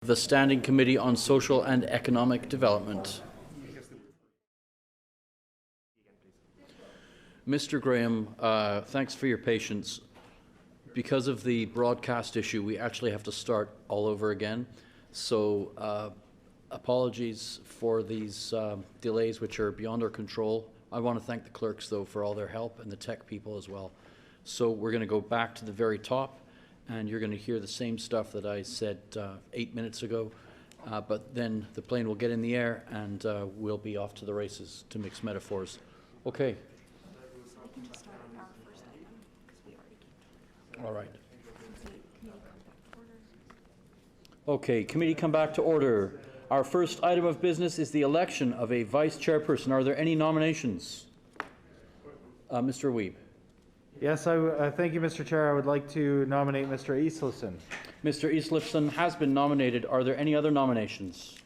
The Standing Committee on Social and Economic Development. Mr. Graham, thanks for your patience. Because of the broadcast issue, we actually have to start all over again. So apologies for these delays, which are beyond our control. I want to thank the clerks, though, for all their help, and the tech people as well. So we're going to go back to the very top, and you're going to hear the same stuff that I said 8 minutes ago. But then the plane will get in the air, and we'll be off to the races, to mix metaphors. Okay. All right. Okay, committee come back to order. Our first item of business is the election of a vice chairperson. Are there any nominations? Mr. Weeb. Yes, thank you, Mr. Chair. I would like to nominate Mr. Eastlifson. Mr. Eastlifson has been nominated. Are there any other nominations?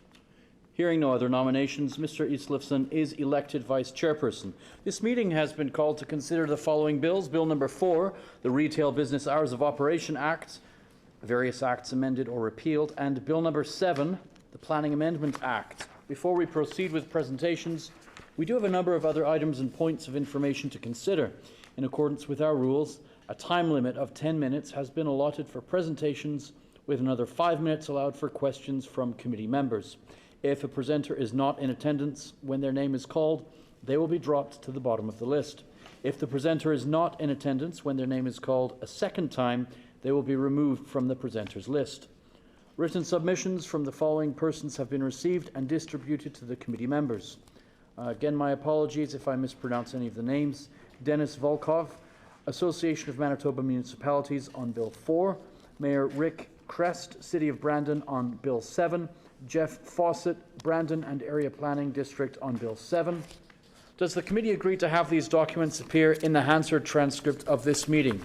Hearing no other nominations, Mr. Eastlifson is elected Vice Chairperson. This meeting has been called to consider the following bills. Bill number 4, the Retail Business Hours of Operation Act, various acts amended or repealed, and Bill number 7, the Planning Amendment Act. Before we proceed with presentations, we do have a number of other items and points of information to consider. In accordance with our rules, a time limit of 10 minutes has been allotted for presentations, with another 5 minutes allowed for questions from committee members. If a presenter is not in attendance when their name is called, they will be dropped to the bottom of the list. If the presenter is not in attendance when their name is called a second time, they will be removed from the presenter's list. Written submissions from the following persons have been received and distributed to the committee members. Again, my apologies if I mispronounce any of the names. Dennis Volkov, Association of Manitoba Municipalities on Bill 4, Mayor Rick Crest, City of Brandon on Bill 7, Jeff Fawcett, Brandon and Area Planning District on Bill 7. Does the committee agree to have these documents appear in the Hansard transcript of this meeting?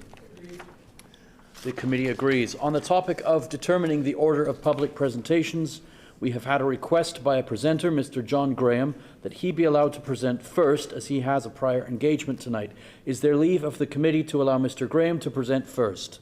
The committee agrees. On the topic of determining the order of public presentations, we have had a request by a presenter, Mr. John Graham, that he be allowed to present first, as he has a prior engagement tonight. Is there leave of the committee to allow Mr. Graham to present first?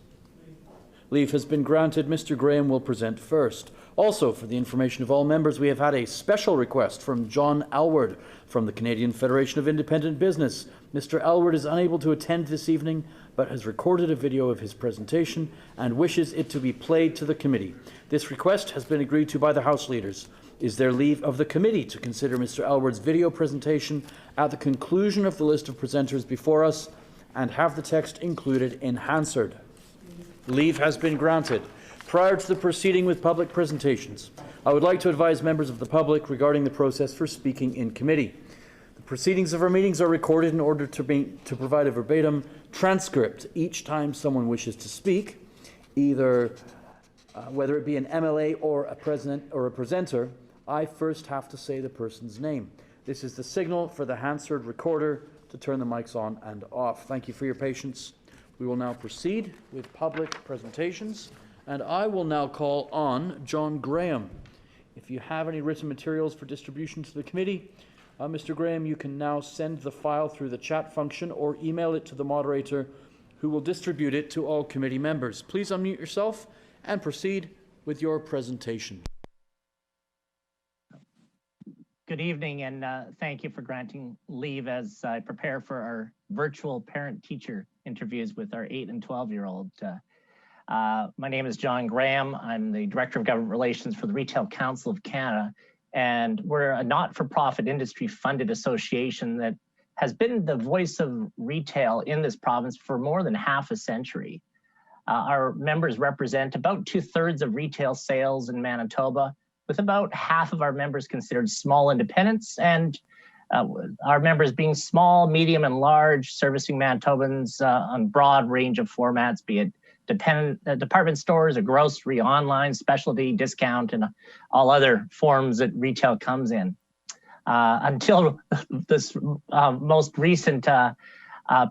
Leave has been granted. Mr. Graham will present first. Also, for the information of all members, we have had a special request from John Alward from the Canadian Federation of Independent Business. Mr. Alward is unable to attend this evening, but has recorded a video of his presentation and wishes it to be played to the committee. This request has been agreed to by the House leaders. Is there leave of the committee to consider Mr. Alward's video presentation at the conclusion of the list of presenters before us and have the text included in Hansard? Leave has been granted. Prior to the proceeding with public presentations, I would like to advise members of the public regarding the process for speaking in committee. The proceedings of our meetings are recorded in order to provide a verbatim transcript each time someone wishes to speak, either whether it be an MLA or a president or a presenter. I first have to say the person's name. This is the signal for the Hansard recorder to turn the mics on and off. Thank you for your patience. We will now proceed with public presentations, and I will now call on John Graham. If you have any written materials for distribution to the committee, Mr. Graham, you can now send the file through the chat function or email it to the moderator, who will distribute it to all committee members. Please unmute yourself and proceed with your presentation. Good evening, and thank you for granting leave as I prepare for our virtual parent-teacher interviews with our 8 and 12-year-old. My name is John Graham. I'm the Director of Government Relations for the Retail Council of Canada, and we're a not-for-profit industry-funded association that has been the voice of retail in this province for more than half a century. Our members represent about 2/3 of retail sales in Manitoba, with about half of our members considered small independents, and our members being small, medium, and large, servicing Manitobans on a broad range of formats, be it department stores, a grocery, online, specialty, discount, and all other forms that retail comes in. Until this most recent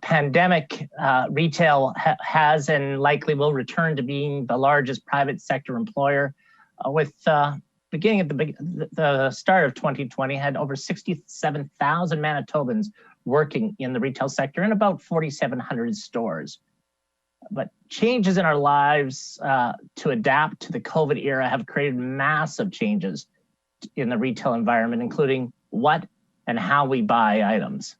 pandemic, retail has and likely will return to being the largest private sector employer, with beginning at the start of 2020, had over 67,000 Manitobans working in the retail sector in about 4,700 stores. But changes in our lives to adapt to the COVID era have created massive changes in the retail environment, including what and how we buy items.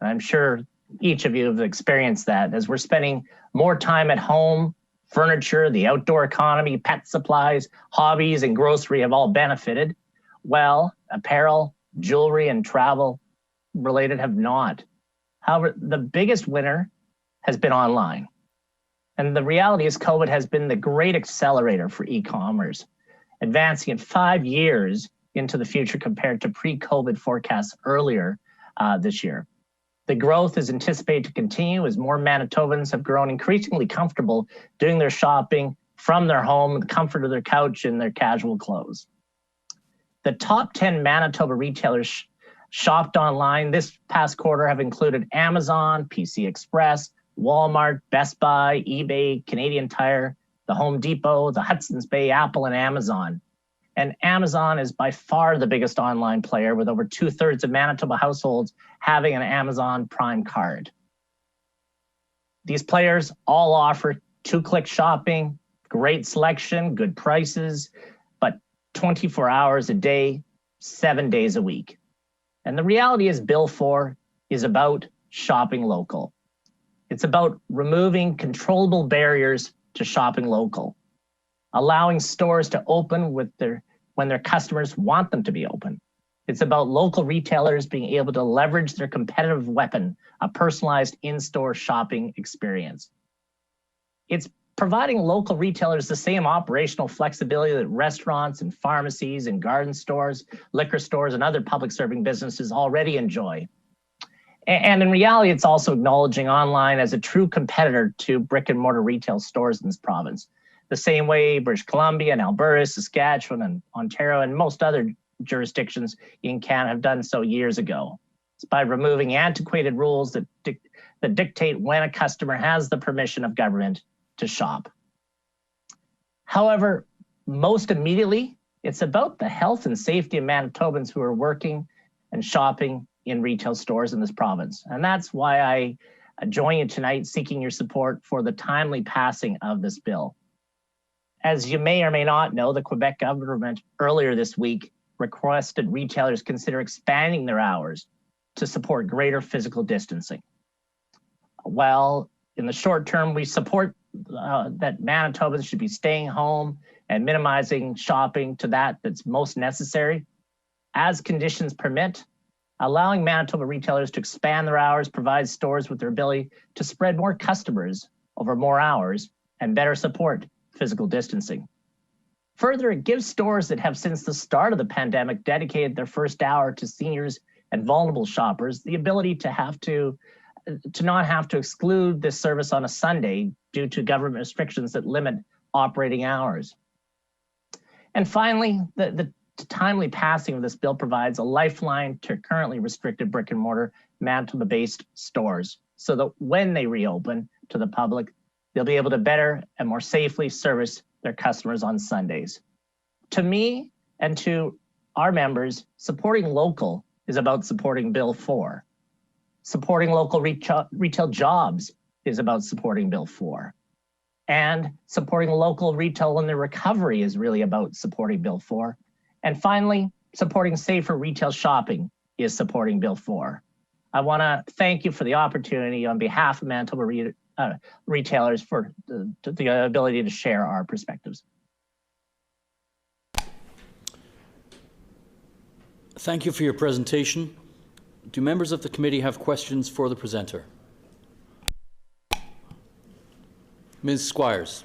And I'm sure each of you have experienced that as we're spending more time at home. Furniture, the outdoor economy, pet supplies, hobbies, and grocery have all benefited. Well, apparel, jewelry, and travel related have not. However, the biggest winner has been online. And the reality is COVID has been the great accelerator for e-commerce, advancing it 5 years into the future compared to pre-COVID forecasts earlier this year. The growth is anticipated to continue as more Manitobans have grown increasingly comfortable doing their shopping from their home, the comfort of their couch, and their casual clothes. The top 10 Manitoba retailers shopped online this past quarter have included Amazon, PC Express, Walmart, Best Buy, eBay, Canadian Tire, the Home Depot, the Hudson's Bay, Apple, and Amazon. And Amazon is by far the biggest online player, with over 2/3 of Manitoba households having an Amazon Prime card. These players all offer 2-click shopping, great selection, good prices, but 24 hours a day, 7 days a week. And the reality is Bill 4 is about shopping local. It's about removing controllable barriers to shopping local, allowing stores to open when their customers want them to be open. It's about local retailers being able to leverage their competitive weapon, a personalized in-store shopping experience. It's providing local retailers the same operational flexibility that restaurants and pharmacies and garden stores, liquor stores, and other public serving businesses already enjoy. And in reality, it's also acknowledging online as a true competitor to brick and mortar retail stores in this province, the same way British Columbia and Alberta, Saskatchewan and Ontario and most other jurisdictions in Canada have done so years ago. It's by removing antiquated rules that dictate when a customer has the permission of government to shop. However, most immediately, it's about the health and safety of Manitobans who are working and shopping in retail stores in this province. And that's why I join you tonight seeking your support for the timely passing of this bill. As you may or may not know, the Quebec government earlier this week requested retailers consider expanding their hours to support greater physical distancing. Well, in the short term, we support that Manitobans should be staying home and minimizing shopping to that's most necessary. As conditions permit, allowing Manitoba retailers to expand their hours provides stores with their ability to spread more customers over more hours and better support physical distancing. Further, it gives stores that have since the start of the pandemic dedicated their first hour to seniors and vulnerable shoppers the ability to not have to exclude this service on a Sunday due to government restrictions that limit operating hours. And finally, the timely passing of this bill provides a lifeline to currently restricted brick and mortar Manitoba-based stores so that when they reopen to the public, they'll be able to better and more safely service their customers on Sundays. To me and to our members, supporting local is about supporting Bill 4. Supporting local retail jobs is about supporting Bill 4. And supporting local retail in the recovery is really about supporting Bill 4. And finally, supporting safer retail shopping is supporting Bill 4. I want to thank you for the opportunity on behalf of Manitoba retailers for the ability to share our perspectives. Thank you for your presentation. Do members of the committee have questions for the presenter? Ms. Squires.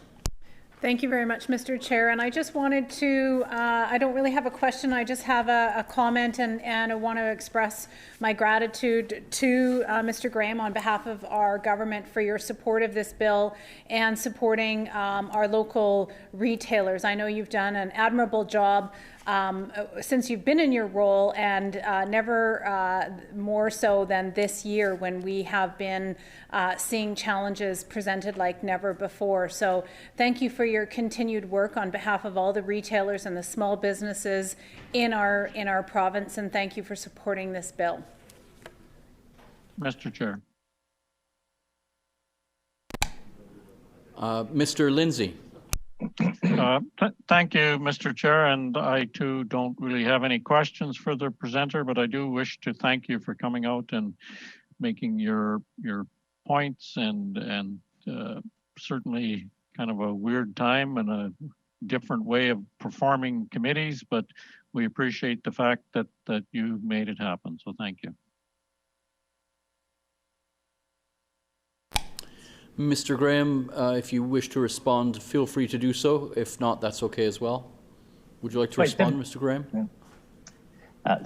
Thank you very much, Mr. Chair. And I just wanted to, I don't really have a question, I just have a comment, and I want to express my gratitude to Mr. Graham on behalf of our government for your support of this bill and supporting our local retailers. I know you've done an admirable job since you've been in your role, and never more so than this year when we have been seeing challenges presented like never before. So thank you for your continued work on behalf of all the retailers and the small businesses in our province, and thank you for supporting this bill. Mr. Chair. Mr. Lindsay. Thank you, Mr. Chair, and I too don't really have any questions for the presenter, but I do wish to thank you for coming out and making your points and certainly kind of a weird time and a different way of performing committees, but we appreciate the fact that you made it happen. So thank you. Mr. Graham, if you wish to respond, feel free to do so. If not, that's okay as well. Would you like to respond, Mr. Graham?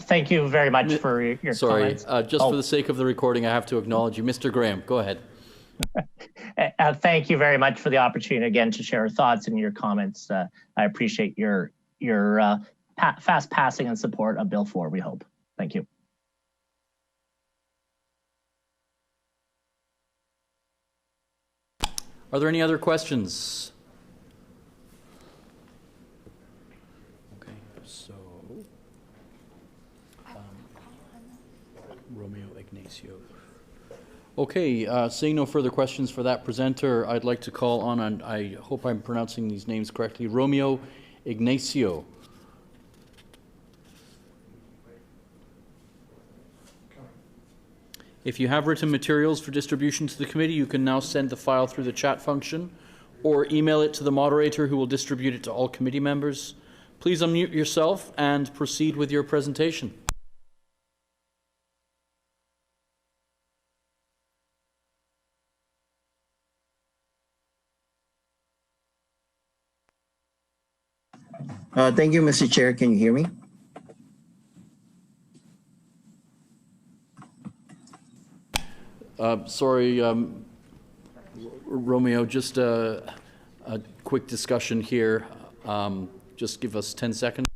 Thank you very much for your comments. Sorry, just for the sake of the recording, I have to acknowledge you. Mr. Graham, go ahead. Thank you very much for the opportunity again to share our thoughts and your comments. I appreciate your fast passing and support of Bill 4, we hope. Thank you. Are there any other questions? Okay, so Romeo Ignacio. Okay, seeing no further questions for that presenter, I'd like to call on, and I hope I'm pronouncing these names correctly, Romeo Ignacio. If you have written materials for distribution to the committee, you can now send the file through the chat function or email it to the moderator, who will distribute it to all committee members. Please unmute yourself and proceed with your presentation. Thank you, Mr. Chair. Can you hear me? Sorry, Romeo, just a quick discussion here. Just give us 10 seconds.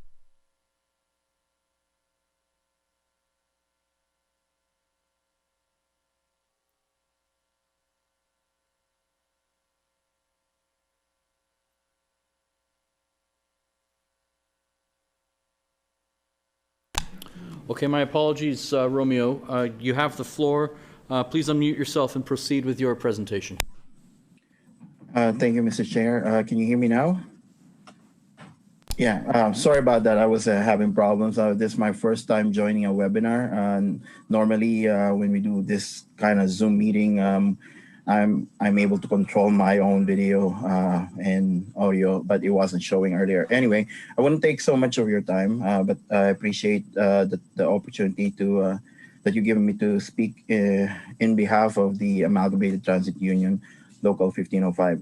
Okay, my apologies, Romeo. You have the floor. Please unmute yourself and proceed with your presentation. Thank you, Mr. Chair. Can you hear me now? Yeah, sorry about that. I was having problems. This is my first time joining a webinar. Normally, when we do this kind of Zoom meeting, I'm able to control my own video and audio, but it wasn't showing earlier. Anyway, I wouldn't take so much of your time, but I appreciate the opportunity to that you've given me to speak in behalf of the Amalgamated Transit Union, Local 1505.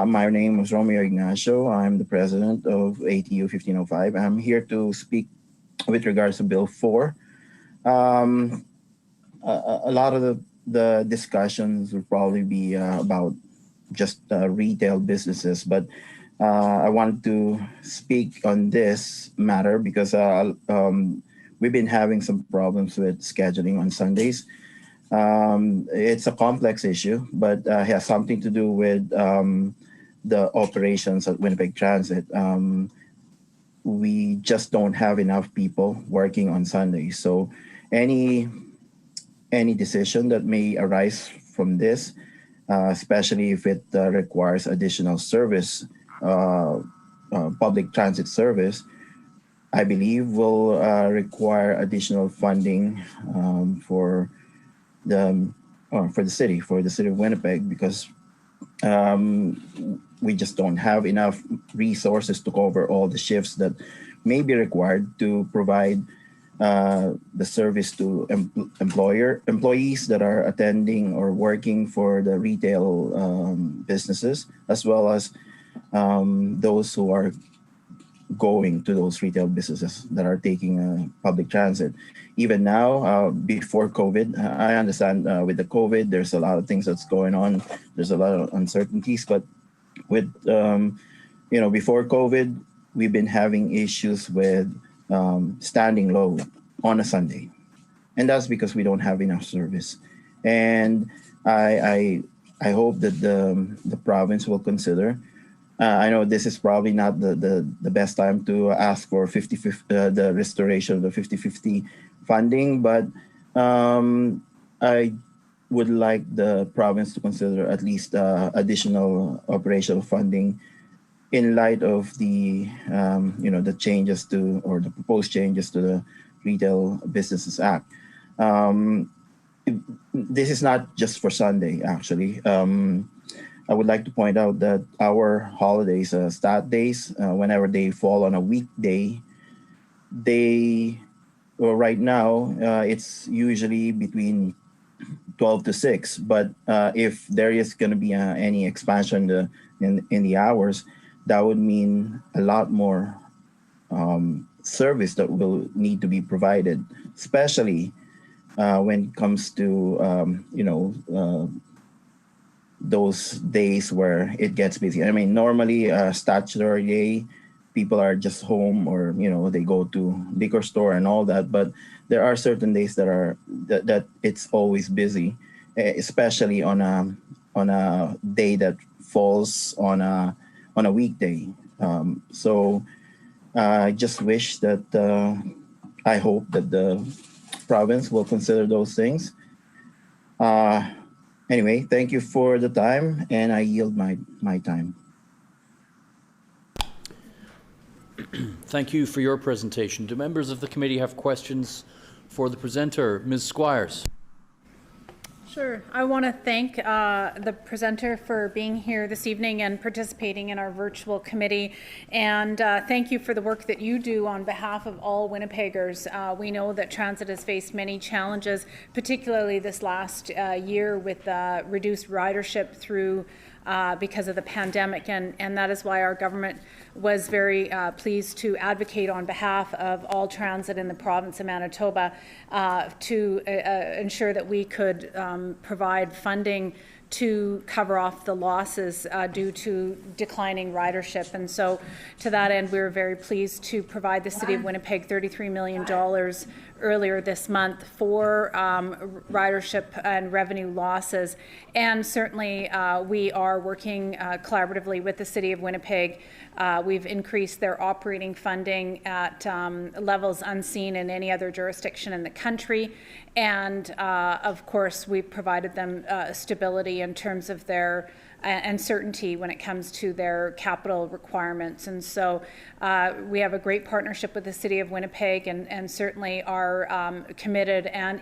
My name is Romeo Ignacio. I'm the president of ATU 1505. I'm here to speak with regards to Bill 4. A lot of the discussions will probably be about just retail businesses, but I wanted to speak on this matter because we've been having some problems with scheduling on Sundays. It's a complex issue, but has something to do with the operations at Winnipeg Transit. We just don't have enough people working on Sundays. So any decision that may arise from this, especially if it requires additional service, public transit service, I believe will require additional funding for the city of Winnipeg, because we just don't have enough resources to cover all the shifts that may be required to provide the service to employees that are attending or working for the retail businesses, as well as those who are going to those retail businesses that are taking public transit. Even now, before COVID, I understand with the COVID, there's a lot of things that's going on. There's a lot of uncertainties, but with, before COVID, we've been having issues with standing low on a Sunday. And that's because we don't have enough service. And I hope that the province will consider. I know this is probably not the best time to ask for the restoration of the 50-50 funding, but I would like the province to consider at least additional operational funding in light of the the changes to, or the proposed changes to, the Retail Businesses Act. This is not just for Sunday, actually. I would like to point out that our holidays, stat days, whenever they fall on a weekday, right now, it's usually between 12 to 6. But if there is going to be any expansion in the hours, that would mean a lot more service that will need to be provided, especially when it comes to those days where it gets busy. I mean, normally statutory day, people are just home, or they go to liquor store and all that. But there are certain days that it's always busy, especially on a day that falls on a weekday. So I just wish that I hope that the province will consider those things. Anyway, thank you for the time, and I yield my time. Thank you for your presentation. Do members of the committee have questions for the presenter? Ms. Squires. Sure. I want to thank the presenter for being here this evening and participating in our virtual committee. And thank you for the work that you do on behalf of all Winnipeggers. We know that transit has faced many challenges, particularly this last year with reduced ridership through because of the pandemic, and that is why our government was very pleased to advocate on behalf of all transit in the province of Manitoba to ensure that we could provide funding to cover off the losses due to declining ridership. And so to that end, we were very pleased to provide the City of Winnipeg $33 million earlier this month for ridership and revenue losses. And certainly we are working collaboratively with the City of Winnipeg. We've increased their operating funding at levels unseen in any other jurisdiction in the country. And of course, we've provided them stability in terms of their and certainty when it comes to their capital requirements. And so we have a great partnership with the City of Winnipeg, and certainly are committed and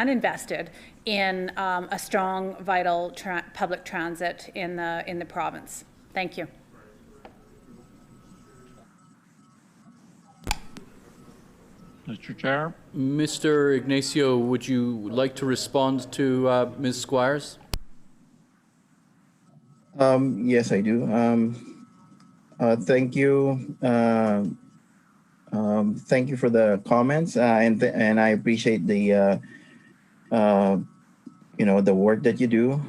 invested in a strong, vital public transit in the province. Thank you. Mr. Chair. Mr. Ignacio, would you like to respond to Ms. Squires? Yes, I do. Thank you. Thank you for the comments, and I appreciate the the work that you do.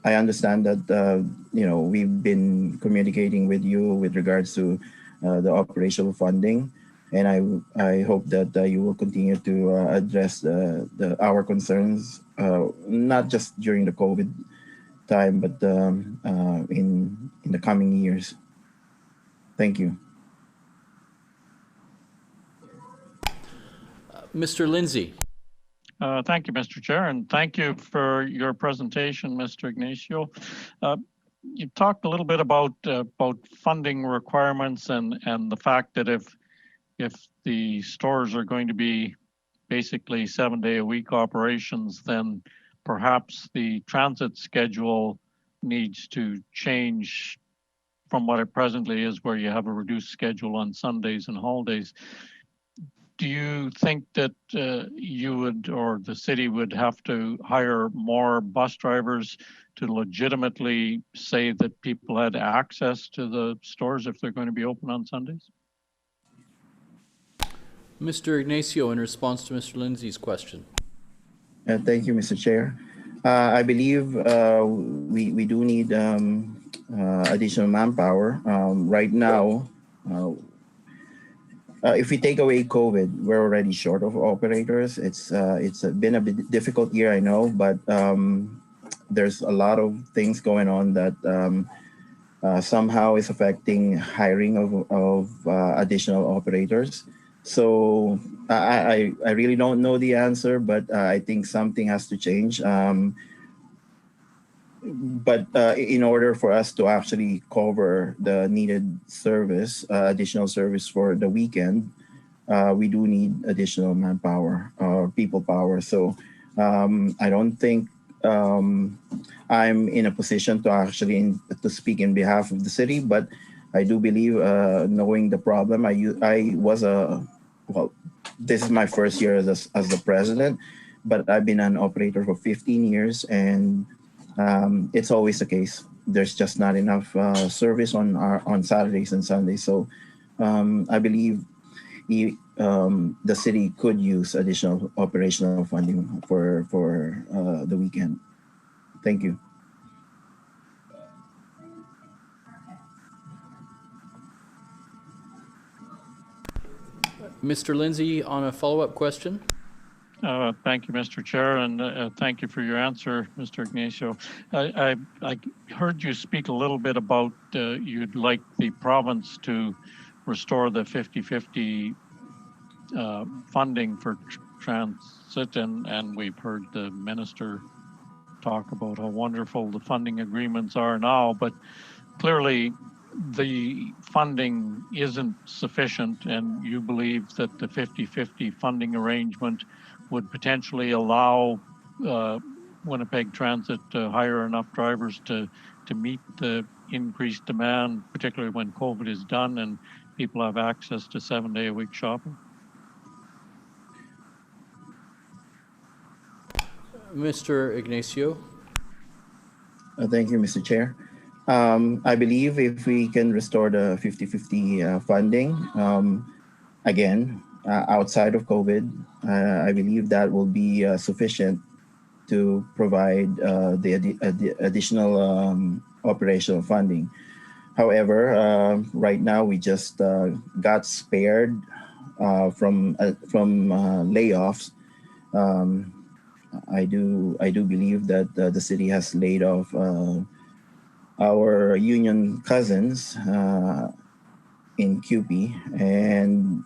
I understand that we've been communicating with you with regards to the operational funding, and I hope that you will continue to address our concerns, not just during the COVID time, but in the coming years. Thank you. Mr. Lindsay. Thank you, Mr. Chair, and thank you for your presentation, Mr. Ignacio. You talked a little bit about funding requirements and the fact that if the stores are going to be basically 7-day-a-week operations, then perhaps the transit schedule needs to change from what it presently is, where you have a reduced schedule on Sundays and holidays. Do you think that you would, or the city would have to hire more bus drivers to legitimately say that people had access to the stores if they're going to be open on Sundays? Mr. Ignacio, in response to Mr. Lindsay's question. Thank you, Mr. Chair. I believe we do need additional manpower. Right now, if we take away COVID, we're already short of operators. It's been a bit difficult year, I know, but there's a lot of things going on that somehow is affecting hiring of additional operators. So I really don't know the answer, but I think something has to change. But in order for us to actually cover the needed service, additional service for the weekend, we do need additional manpower or people power. So I don't think I'm in a position to actually to speak in behalf of the city, but I do believe, knowing the problem, I was well, this is my first year as the president, but I've been an operator for 15 years, and it's always the case. There's just not enough service on Saturdays and Sundays. So I believe the city could use additional operational funding for the weekend. Thank you. Mr. Lindsay, on a follow-up question. Thank you, Mr. Chair, and thank you for your answer, Mr. Ignacio. I heard you speak a little bit about you'd like the province to restore the 50-50 funding for transit, and we've heard the minister talk about how wonderful the funding agreements are now, but clearly the funding isn't sufficient, and you believe that the 50-50 funding arrangement would potentially allow Winnipeg Transit to hire enough drivers to meet the increased demand, particularly when COVID is done and people have access to 7-day-a-week shopping? Mr. Ignacio. Thank you, Mr. Chair. I believe if we can restore the 50-50 funding, again, outside of COVID, I believe that will be sufficient to provide the additional operational funding. However, right now we just got spared from layoffs. I do believe that the city has laid off our union cousins in QP, and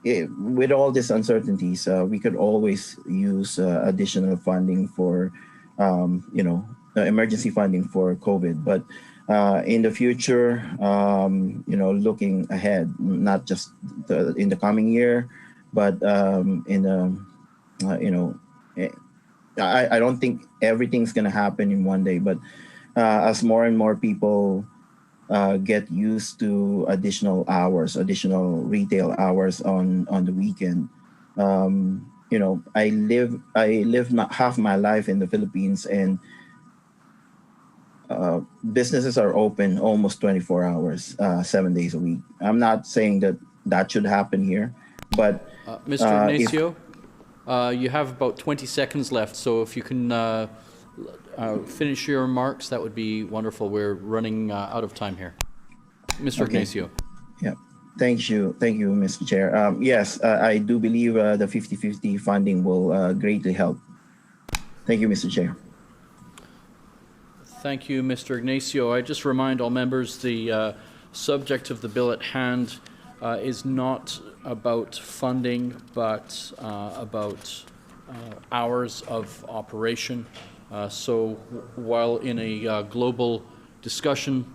with all these uncertainties, we could always use additional funding for, emergency funding for COVID. But in the future, looking ahead, not just in the coming year, but I don't think everything's going to happen in one day, but as more and more people get used to additional hours, additional retail hours on the weekend, I live half my life in the Philippines, and businesses are open almost 24 hours, 7 days a week. I'm not saying that should happen here, but Mr. Ignacio, you have about 20 seconds left, so if you can finish your remarks, that would be wonderful. We're running out of time here. Mr. Okay. Ignacio. Yeah. Thank you, Mr. Chair. Yes, I do believe the 50-50 funding will greatly help. Thank you, Mr. Chair. Thank you, Mr. Ignacio. I just remind all members the subject of the bill at hand is not about funding, but about hours of operation. So while in a global discussion,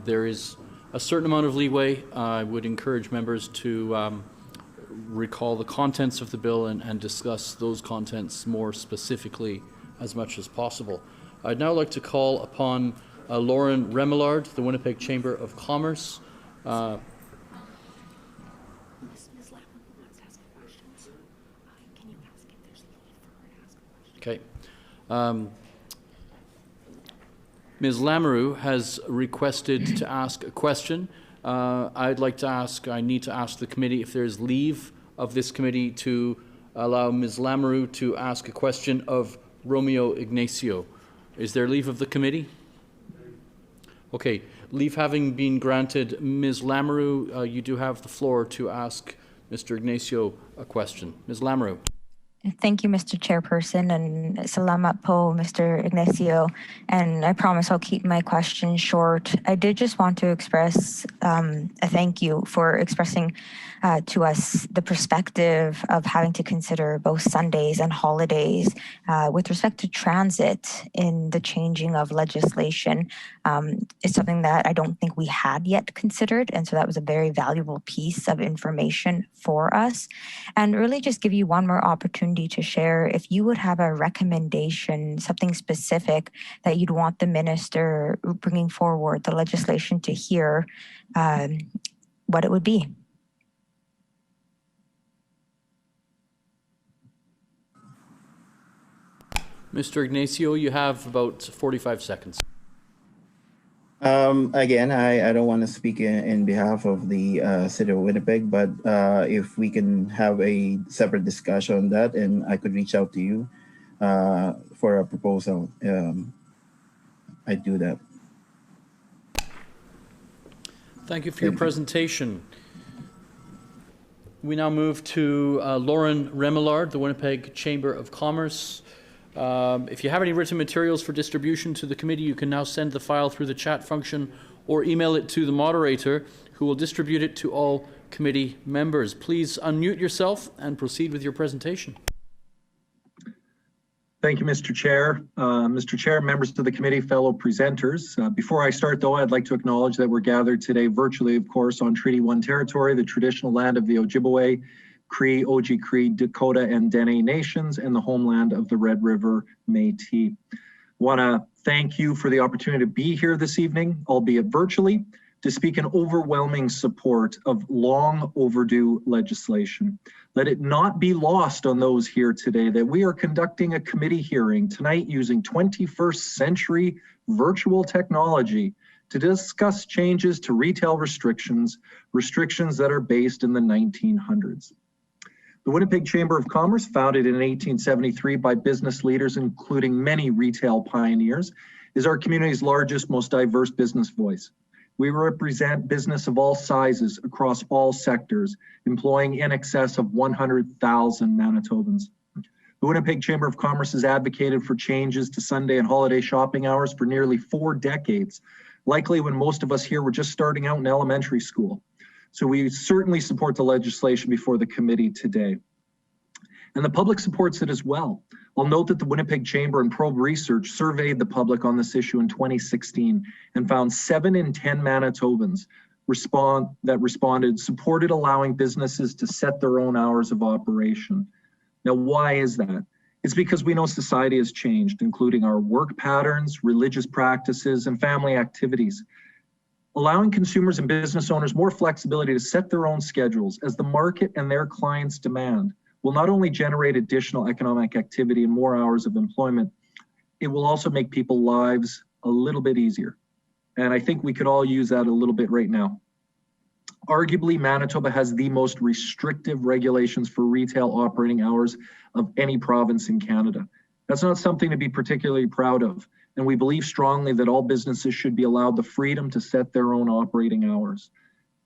there is a certain amount of leeway, I would encourage members to recall the contents of the bill and discuss those contents more specifically as much as possible. I'd now like to call upon Lauren Remillard, the Winnipeg Chamber of Commerce. Okay. Ms. Lamoureux has requested to ask a question. I need to ask the committee if there's leave of this committee to allow Ms. Lamoureux to ask a question of Romeo Ignacio. Is there leave of the committee? Okay. Leave having been granted, Ms. Lamoureux, you do have the floor to ask Mr. Ignacio a question. Ms. Lamoureux. Thank you, Mr. Chairperson, and salamat po, Mr. Ignacio. And I promise I'll keep my question short. I did just want to express a thank you for expressing to us the perspective of having to consider both Sundays and holidays with respect to transit in the changing of legislation. It's something that I don't think we had yet considered. And so that was a very valuable piece of information for us. And really just give you one more opportunity to share if you would have a recommendation, something specific that you'd want the minister bringing forward the legislation to hear, what it would be. Mr. Ignacio, you have about 45 seconds. Again, I don't want to speak in behalf of the city of Winnipeg, but if we can have a separate discussion on that, and I could reach out to you for a proposal, I'd do that. Thank you for your presentation. We now move to Lauren Remillard, the Winnipeg Chamber of Commerce. If you have any written materials for distribution to the committee, you can now send the file through the chat function or email it to the moderator, who will distribute it to all committee members. Please unmute yourself and proceed with your presentation. Thank you, Mr. Chair. Mr. Chair, members of the committee, fellow presenters. Before I start, though, I'd like to acknowledge that we're gathered today virtually, of course, on Treaty 1 territory, the traditional land of the Ojibwe, Cree, Oji-Cree, Dakota, and Dene nations, and the homeland of the Red River Métis. I want to thank you for the opportunity to be here this evening, albeit virtually, to speak in overwhelming support of long overdue legislation. Let it not be lost on those here today that we are conducting a committee hearing tonight using 21st century virtual technology to discuss changes to retail restrictions that are based in the 1900s. The Winnipeg Chamber of Commerce, founded in 1873 by business leaders, including many retail pioneers, is our community's largest, most diverse business voice. We represent business of all sizes across all sectors, employing in excess of 100,000 Manitobans. The Winnipeg Chamber of Commerce has advocated for changes to Sunday and holiday shopping hours for nearly 4 decades, likely when most of us here were just starting out in elementary school. So we certainly support the legislation before the committee today. And the public supports it as well. I'll note that the Winnipeg Chamber and Probe Research surveyed the public on this issue in 2016 and found 7 in 10 Manitobans responded supported allowing businesses to set their own hours of operation. Now, why is that? It's because we know society has changed, including our work patterns, religious practices, and family activities. Allowing consumers and business owners more flexibility to set their own schedules as the market and their clients demand will not only generate additional economic activity and more hours of employment, it will also make people's lives a little bit easier. And I think we could all use that a little bit right now. Arguably, Manitoba has the most restrictive regulations for retail operating hours of any province in Canada. That's not something to be particularly proud of. And we believe strongly that all businesses should be allowed the freedom to set their own operating hours.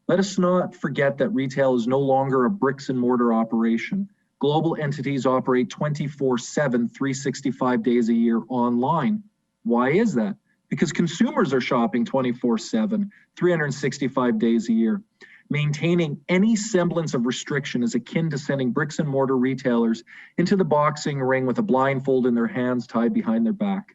Let us not forget that retail is no longer a bricks and mortar operation. Global entities operate 24/7, 365 days a year online. Why is that? Because consumers are shopping 24/7, 365 days a year. Maintaining any semblance of restriction is akin to sending bricks and mortar retailers into the boxing ring with a blindfold in their hands tied behind their back.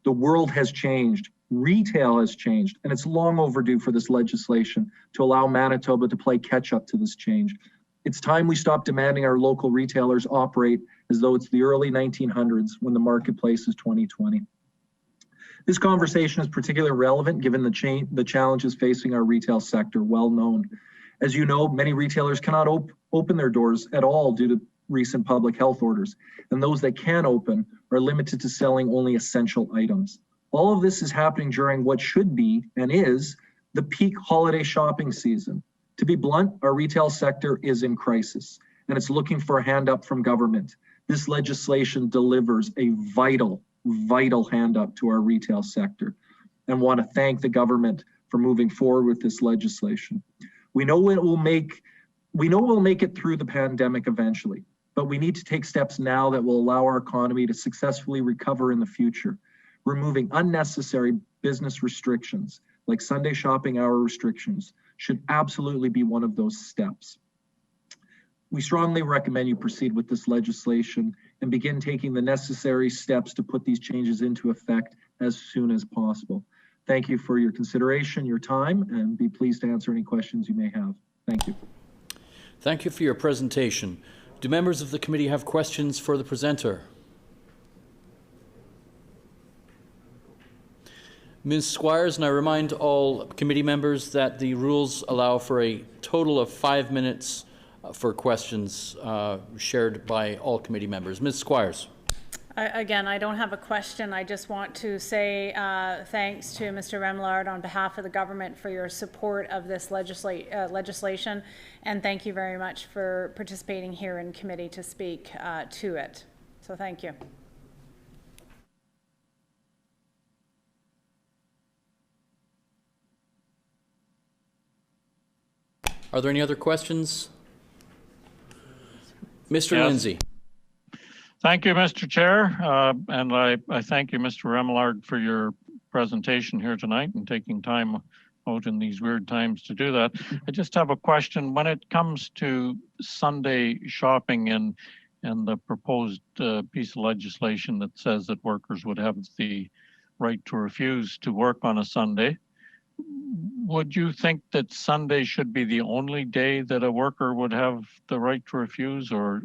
The world has changed, retail has changed, and it's long overdue for this legislation to allow Manitoba to play catch up to this change. It's time we stop demanding our local retailers operate as though it's the early 1900s when the marketplace is 2020. This conversation is particularly relevant given the challenges facing our retail sector, well known. As you know, many retailers cannot open their doors at all due to recent public health orders, and those that can open are limited to selling only essential items. All of this is happening during what should be and is the peak holiday shopping season. To be blunt, our retail sector is in crisis, and it's looking for a hand up from government. This legislation delivers a vital hand up to our retail sector, and want to thank the government for moving forward with this legislation. We know we'll make it through the pandemic eventually. but we need to take steps now that will allow our economy to successfully recover in the future. Removing unnecessary business restrictions like Sunday shopping hour restrictions should absolutely be one of those steps. We strongly recommend you proceed with this legislation and begin taking the necessary steps to put these changes into effect as soon as possible. Thank you for your consideration, your time, and be pleased to answer any questions you may have. Thank you. Thank you for your presentation. Do members of the committee have questions for the presenter? Ms. Squires, and I remind all committee members that the rules allow for a total of 5 minutes for questions shared by all committee members. Ms. Squires. Again, I don't have a question. I just want to say thanks to Mr. Remillard on behalf of the government for your support of this legislation, and thank you very much for participating here in committee to speak to it. So thank you. Are there any other questions? Mr. Yes. Lindsay. Thank you, Mr. Chair. And I thank you, Mr. Remillard, for your presentation here tonight and taking time out in these weird times to do that. I just have a question. When it comes to Sunday shopping and the proposed piece of legislation that says that workers would have the right to refuse to work on a Sunday, would you think that Sunday should be the only day that a worker would have the right to refuse, or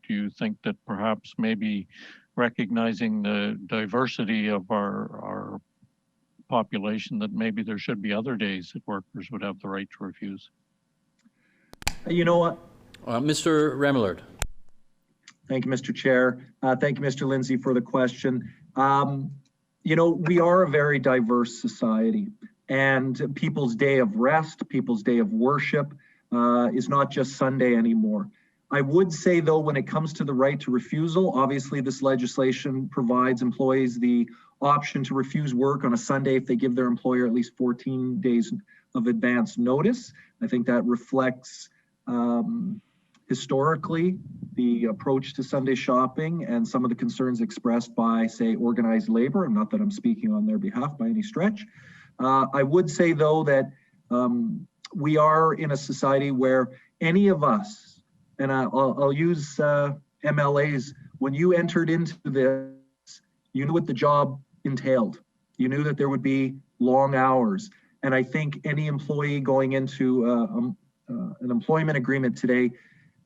do you think that perhaps maybe recognizing the diversity of our population, that maybe there should be other days that workers would have the right to refuse? You know what? Mr. Remillard. Thank you, Mr. Chair. Thank you, Mr. Lindsay, for the question. You know, we are a very diverse society, and people's day of rest, people's day of worship is not just Sunday anymore. I would say, though, when it comes to the right to refusal, obviously this legislation provides employees the option to refuse work on a Sunday if they give their employer at least 14 days of advance notice. I think that reflects historically the approach to Sunday shopping and some of the concerns expressed by, say, organized labor, and not that I'm speaking on their behalf by any stretch. I would say, though, that we are in a society where any of us, and I'll use MLAs, when you entered into this, you knew what the job entailed. You knew that there would be long hours. And I think any employee going into an employment agreement today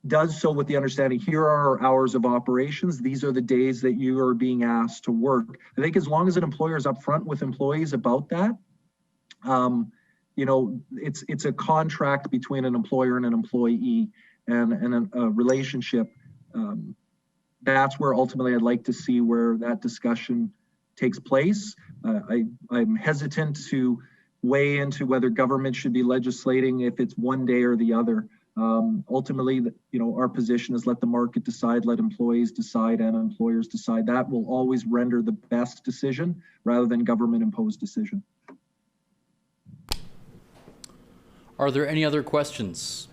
does so with the understanding, here are our hours of operations. These are the days that you are being asked to work. I think as long as an employer is upfront with employees about that, you know, it's a contract between an employer and an employee, and a relationship. That's where ultimately I'd like to see where that discussion takes place. I'm hesitant to weigh into whether government should be legislating if it's one day or the other. Ultimately, you know, our position is let the market decide, let employees decide, and employers decide. That will always render the best decision rather than government-imposed decision. Are there any other questions?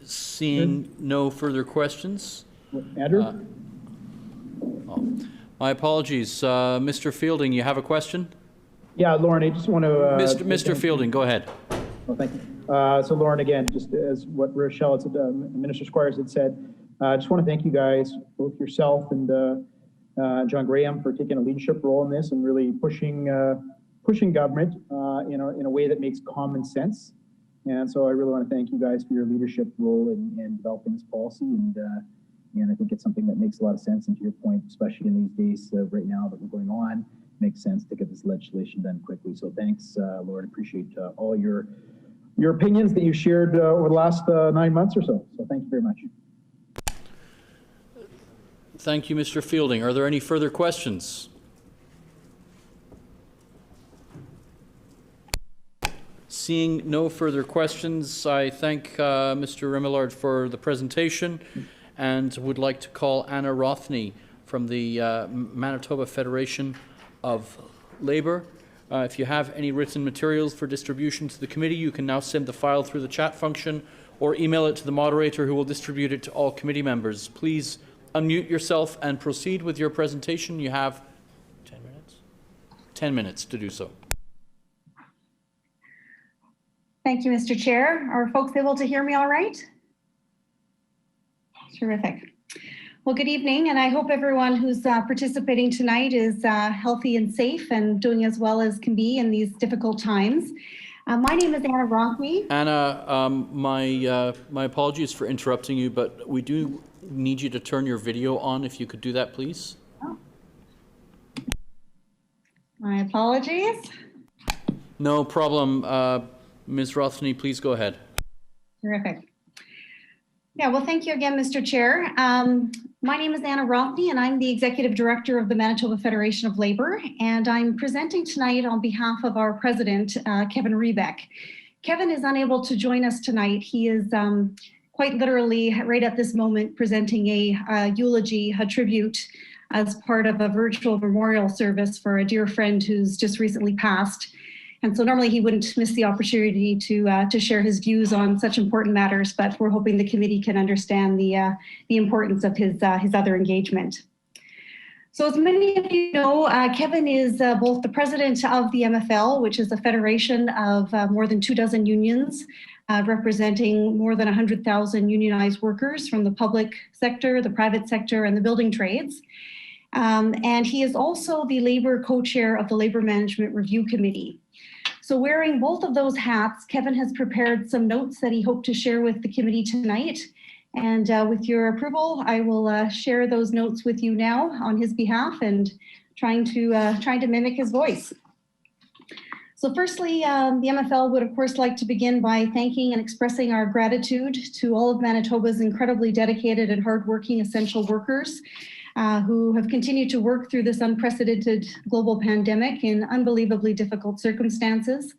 Seeing no further questions. Andrew? My apologies. Mr. Fielding, you have a question? Yeah, Lauren, I just want to... Mr. Fielding, go ahead. Oh, thank you. So Lauren, again, just as what Rochelle, Minister Squires had said, I just want to thank you guys, both yourself and John Graham, for taking a leadership role in this and really pushing government in a way that makes common sense. And so I really want to thank you guys for your leadership role in developing this policy. And I think it's something that makes a lot of sense. And to your point, especially in these days right now that we're going on, makes sense to get this legislation done quickly. So thanks, Lauren. Appreciate all your opinions that you shared over the last 9 months or so. So thank you very much. Thank you, Mr. Fielding. Are there any further questions? Seeing no further questions, I thank Mr. Remillard for the presentation and would like to call Anna Rothney from the Manitoba Federation of Labour If you have any written materials for distribution to the committee, you can now send the file through the chat function or email it to the moderator, who will distribute it to all committee members. Please unmute yourself and proceed with your presentation. You have 10 minutes? 10 minutes to do so. Thank you, Mr. Chair. Are folks able to hear me all right? Terrific. Well, good evening, and I hope everyone who's participating tonight is healthy and safe and doing as well as can be in these difficult times. My name is Anna Ronque. Anna, my apologies for interrupting you, but we do need you to turn your video on, if you could do that, please. Oh. My apologies. No problem. Ms. Rothney, please go ahead. Terrific. Yeah, well, thank you again, Mr. Chair. My name is Anna Ronque, and I'm the Executive Director of the Manitoba Federation of Labour, and I'm presenting tonight on behalf of our President, Kevin Rebeck. Kevin is unable to join us tonight. He is quite literally, right at this moment, presenting a eulogy, a tribute, as part of a virtual memorial service for a dear friend who's just recently passed. And so normally he wouldn't miss the opportunity to share his views on such important matters, but we're hoping the committee can understand the importance of his other engagement. So as many of you know, Kevin is both the president of the MFL, which is a federation of more than 24 unions, representing more than 100,000 unionized workers from the public sector, the private sector, and the building trades. And he is also the labor co-chair of the Labor Management Review Committee. So wearing both of those hats, Kevin has prepared some notes that he hoped to share with the committee tonight. And with your approval, I will share those notes with you now on his behalf and trying to mimic his voice. So firstly, the MFL would of course like to begin by thanking and expressing our gratitude to all of Manitoba's incredibly dedicated and hardworking essential workers who have continued to work through this unprecedented global pandemic in unbelievably difficult circumstances,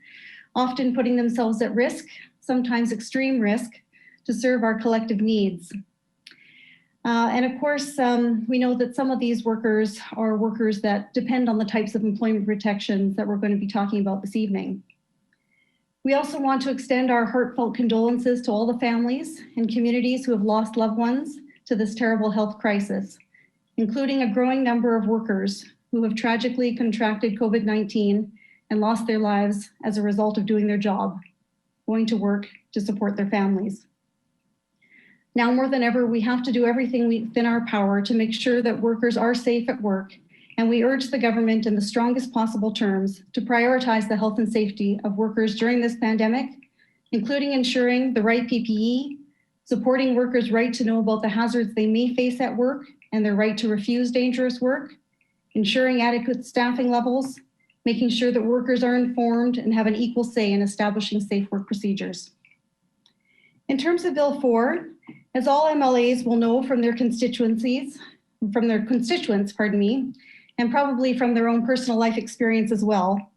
often putting themselves at risk, sometimes extreme risk, to serve our collective needs. And of course, we know that some of these workers are workers that depend on the types of employment protections that we're going to be talking about this evening. We also want to extend our heartfelt condolences to all the families and communities who have lost loved ones to this terrible health crisis, including a growing number of workers who have tragically contracted COVID-19 and lost their lives as a result of doing their job, going to work to support their families. Now more than ever, we have to do everything within our power to make sure that workers are safe at work, and we urge the government in the strongest possible terms to prioritize the health and safety of workers during this pandemic, including ensuring the right PPE, supporting workers' right to know about the hazards they may face at work and their right to refuse dangerous work, ensuring adequate staffing levels, making sure that workers are informed and have an equal say in establishing safe work procedures. In terms of Bill 4, as all MLAs will know from their constituents, and probably from their own personal life experience as well,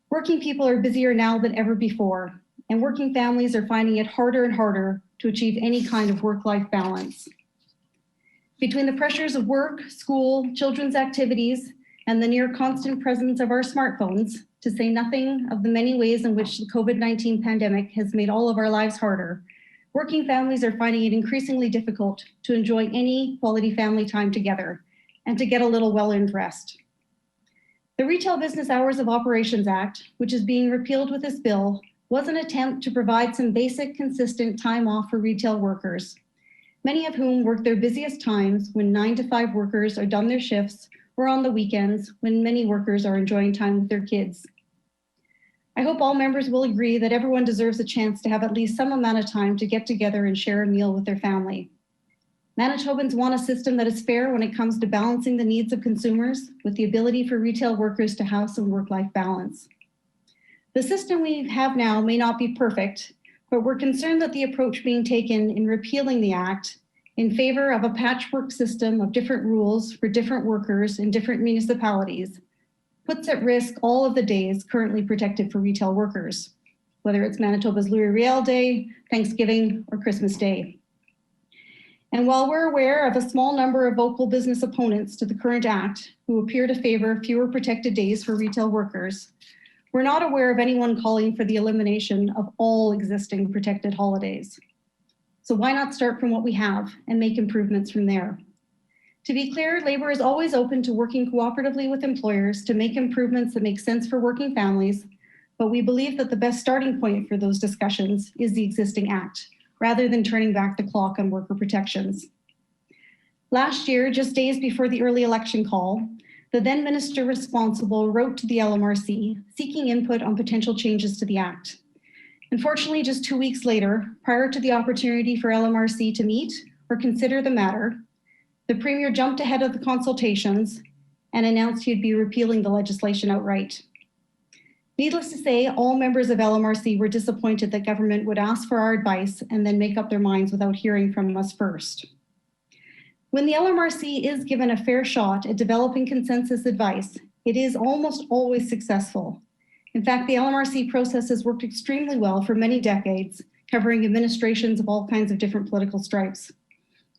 working people are busier now than ever before, and working families are finding it harder and harder to achieve any kind of work-life balance. Between the pressures of work, school, children's activities, and the near constant presence of our smartphones, to say nothing of the many ways in which the COVID-19 pandemic has made all of our lives harder, working families are finding it increasingly difficult to enjoy any quality family time together and to get a little well-earned rest. The Retail Business Hours of Operations Act, which is being repealed with this bill, was an attempt to provide some basic, consistent time off for retail workers, many of whom work their busiest times when 9 to 5 workers are done their shifts, or on the weekends when many workers are enjoying time with their kids. I hope all members will agree that everyone deserves a chance to have at least some amount of time to get together and share a meal with their family. Manitobans want a system that is fair when it comes to balancing the needs of consumers with the ability for retail workers to have some work-life balance. The system we have now may not be perfect, but we're concerned that the approach being taken in repealing the act in favor of a patchwork system of different rules for different workers in different municipalities puts at risk all of the days currently protected for retail workers, whether it's Manitoba's Louis Riel Day, Thanksgiving, or Christmas Day. And while we're aware of a small number of vocal business opponents to the current act who appear to favor fewer protected days for retail workers, We're not aware of anyone calling for the elimination of all existing protected holidays. So why not start from what we have and make improvements from there? To be clear, Labour is always open to working cooperatively with employers to make improvements that make sense for working families, but we believe that the best starting point for those discussions is the existing Act, rather than turning back the clock on worker protections. Last year, just days before the early election call, the then minister responsible wrote to the LMRC seeking input on potential changes to the Act. Unfortunately, just 2 weeks later, prior to the opportunity for LMRC to meet or consider the matter, the Premier jumped ahead of the consultations and announced he'd be repealing the legislation outright. Needless to say, all members of LMRC were disappointed that government would ask for our advice and then make up their minds without hearing from us first. When the LMRC is given a fair shot at developing consensus advice, it is almost always successful. In fact, the LMRC process has worked extremely well for many decades, covering administrations of all kinds of different political stripes.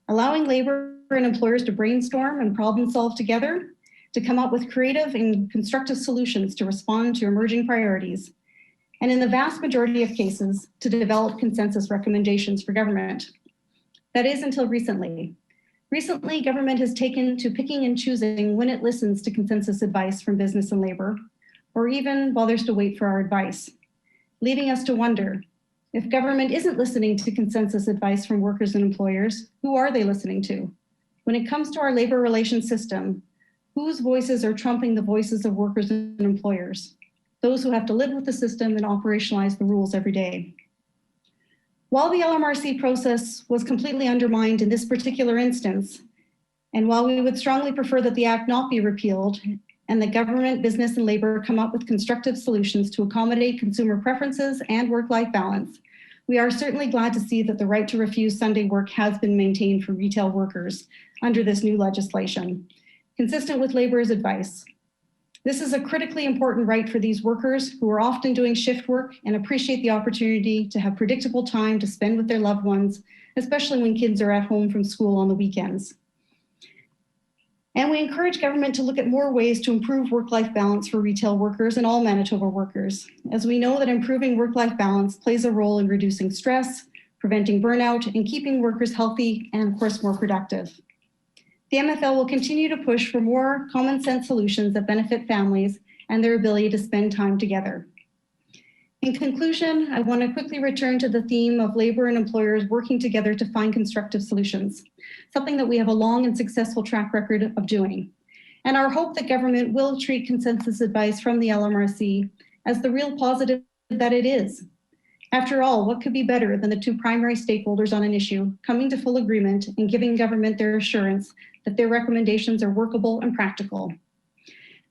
Allowing Labour and employers to brainstorm and problem solve together, to come up with creative and constructive solutions to respond to emerging priorities, and in the vast majority of cases, to develop consensus recommendations for government. That is until recently. Recently, government has taken to picking and choosing when it listens to consensus advice from business and Labour, or even bothers to wait for our advice, leaving us to wonder, if government isn't listening to consensus advice from workers and employers, who are they listening to? When it comes to our labour relations system, whose voices are trumping the voices of workers and employers? Those who have to live with the system and operationalize the rules every day. While the LMRC process was completely undermined in this particular instance, and while we would strongly prefer that the Act not be repealed and that government, business, and Labour come up with constructive solutions to accommodate consumer preferences and work-life balance, we are certainly glad to see that the right to refuse Sunday work has been maintained for retail workers under this new legislation, consistent with Labour's advice. This is a critically important right for these workers who are often doing shift work and appreciate the opportunity to have predictable time to spend with their loved ones, especially when kids are at home from school on the weekends. And we encourage government to look at more ways to improve work-life balance for retail workers and all Manitoba workers, as we know that improving work-life balance plays a role in reducing stress, preventing burnout, and keeping workers healthy and, of course, more productive. The MFL will continue to push for more common sense solutions that benefit families and their ability to spend time together. In conclusion, I want to quickly return to the theme of Labour and employers working together to find constructive solutions, something that we have a long and successful track record of doing. And our hope that government will treat consensus advice from the LMRC as the real positive that it is. After all, what could be better than the two primary stakeholders on an issue coming to full agreement and giving government their assurance that their recommendations are workable and practical?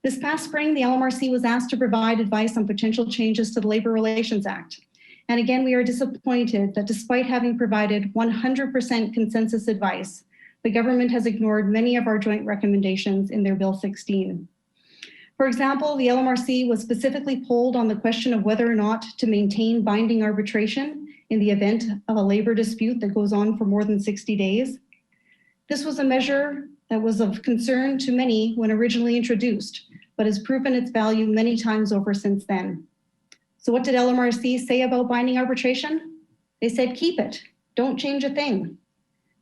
This past spring, the LMRC was asked to provide advice on potential changes to the Labour Relations Act. And again, we are disappointed that despite having provided 100% consensus advice, the government has ignored many of our joint recommendations in their Bill 16. For example, the LMRC was specifically polled on the question of whether or not to maintain binding arbitration in the event of a labour dispute that goes on for more than 60 days. This was a measure that was of concern to many when originally introduced, but has proven its value many times over since then. So what did LMRC say about binding arbitration? They said, keep it, don't change a thing.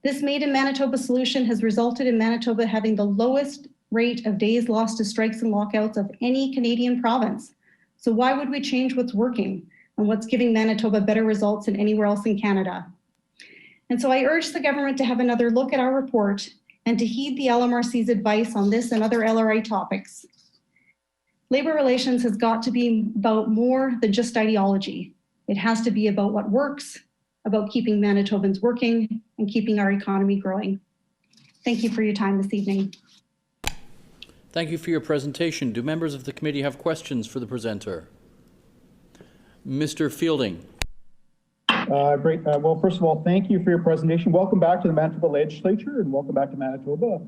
This Made in Manitoba solution has resulted in Manitoba having the lowest rate of days lost to strikes and lockouts of any Canadian province. So why would we change what's working and what's giving Manitoba better results than anywhere else in Canada? And so I urge the government to have another look at our report and to heed the LMRC's advice on this and other LRA topics. Labour relations has got to be about more than just ideology. It has to be about what works, about keeping Manitobans working and keeping our economy growing. Thank you for your time this evening. Thank you for your presentation. Do members of the committee have questions for the presenter? Mr. Fielding. Great. Well, first of all, thank you for your presentation. Welcome back to the Manitoba Legislature and welcome back to Manitoba.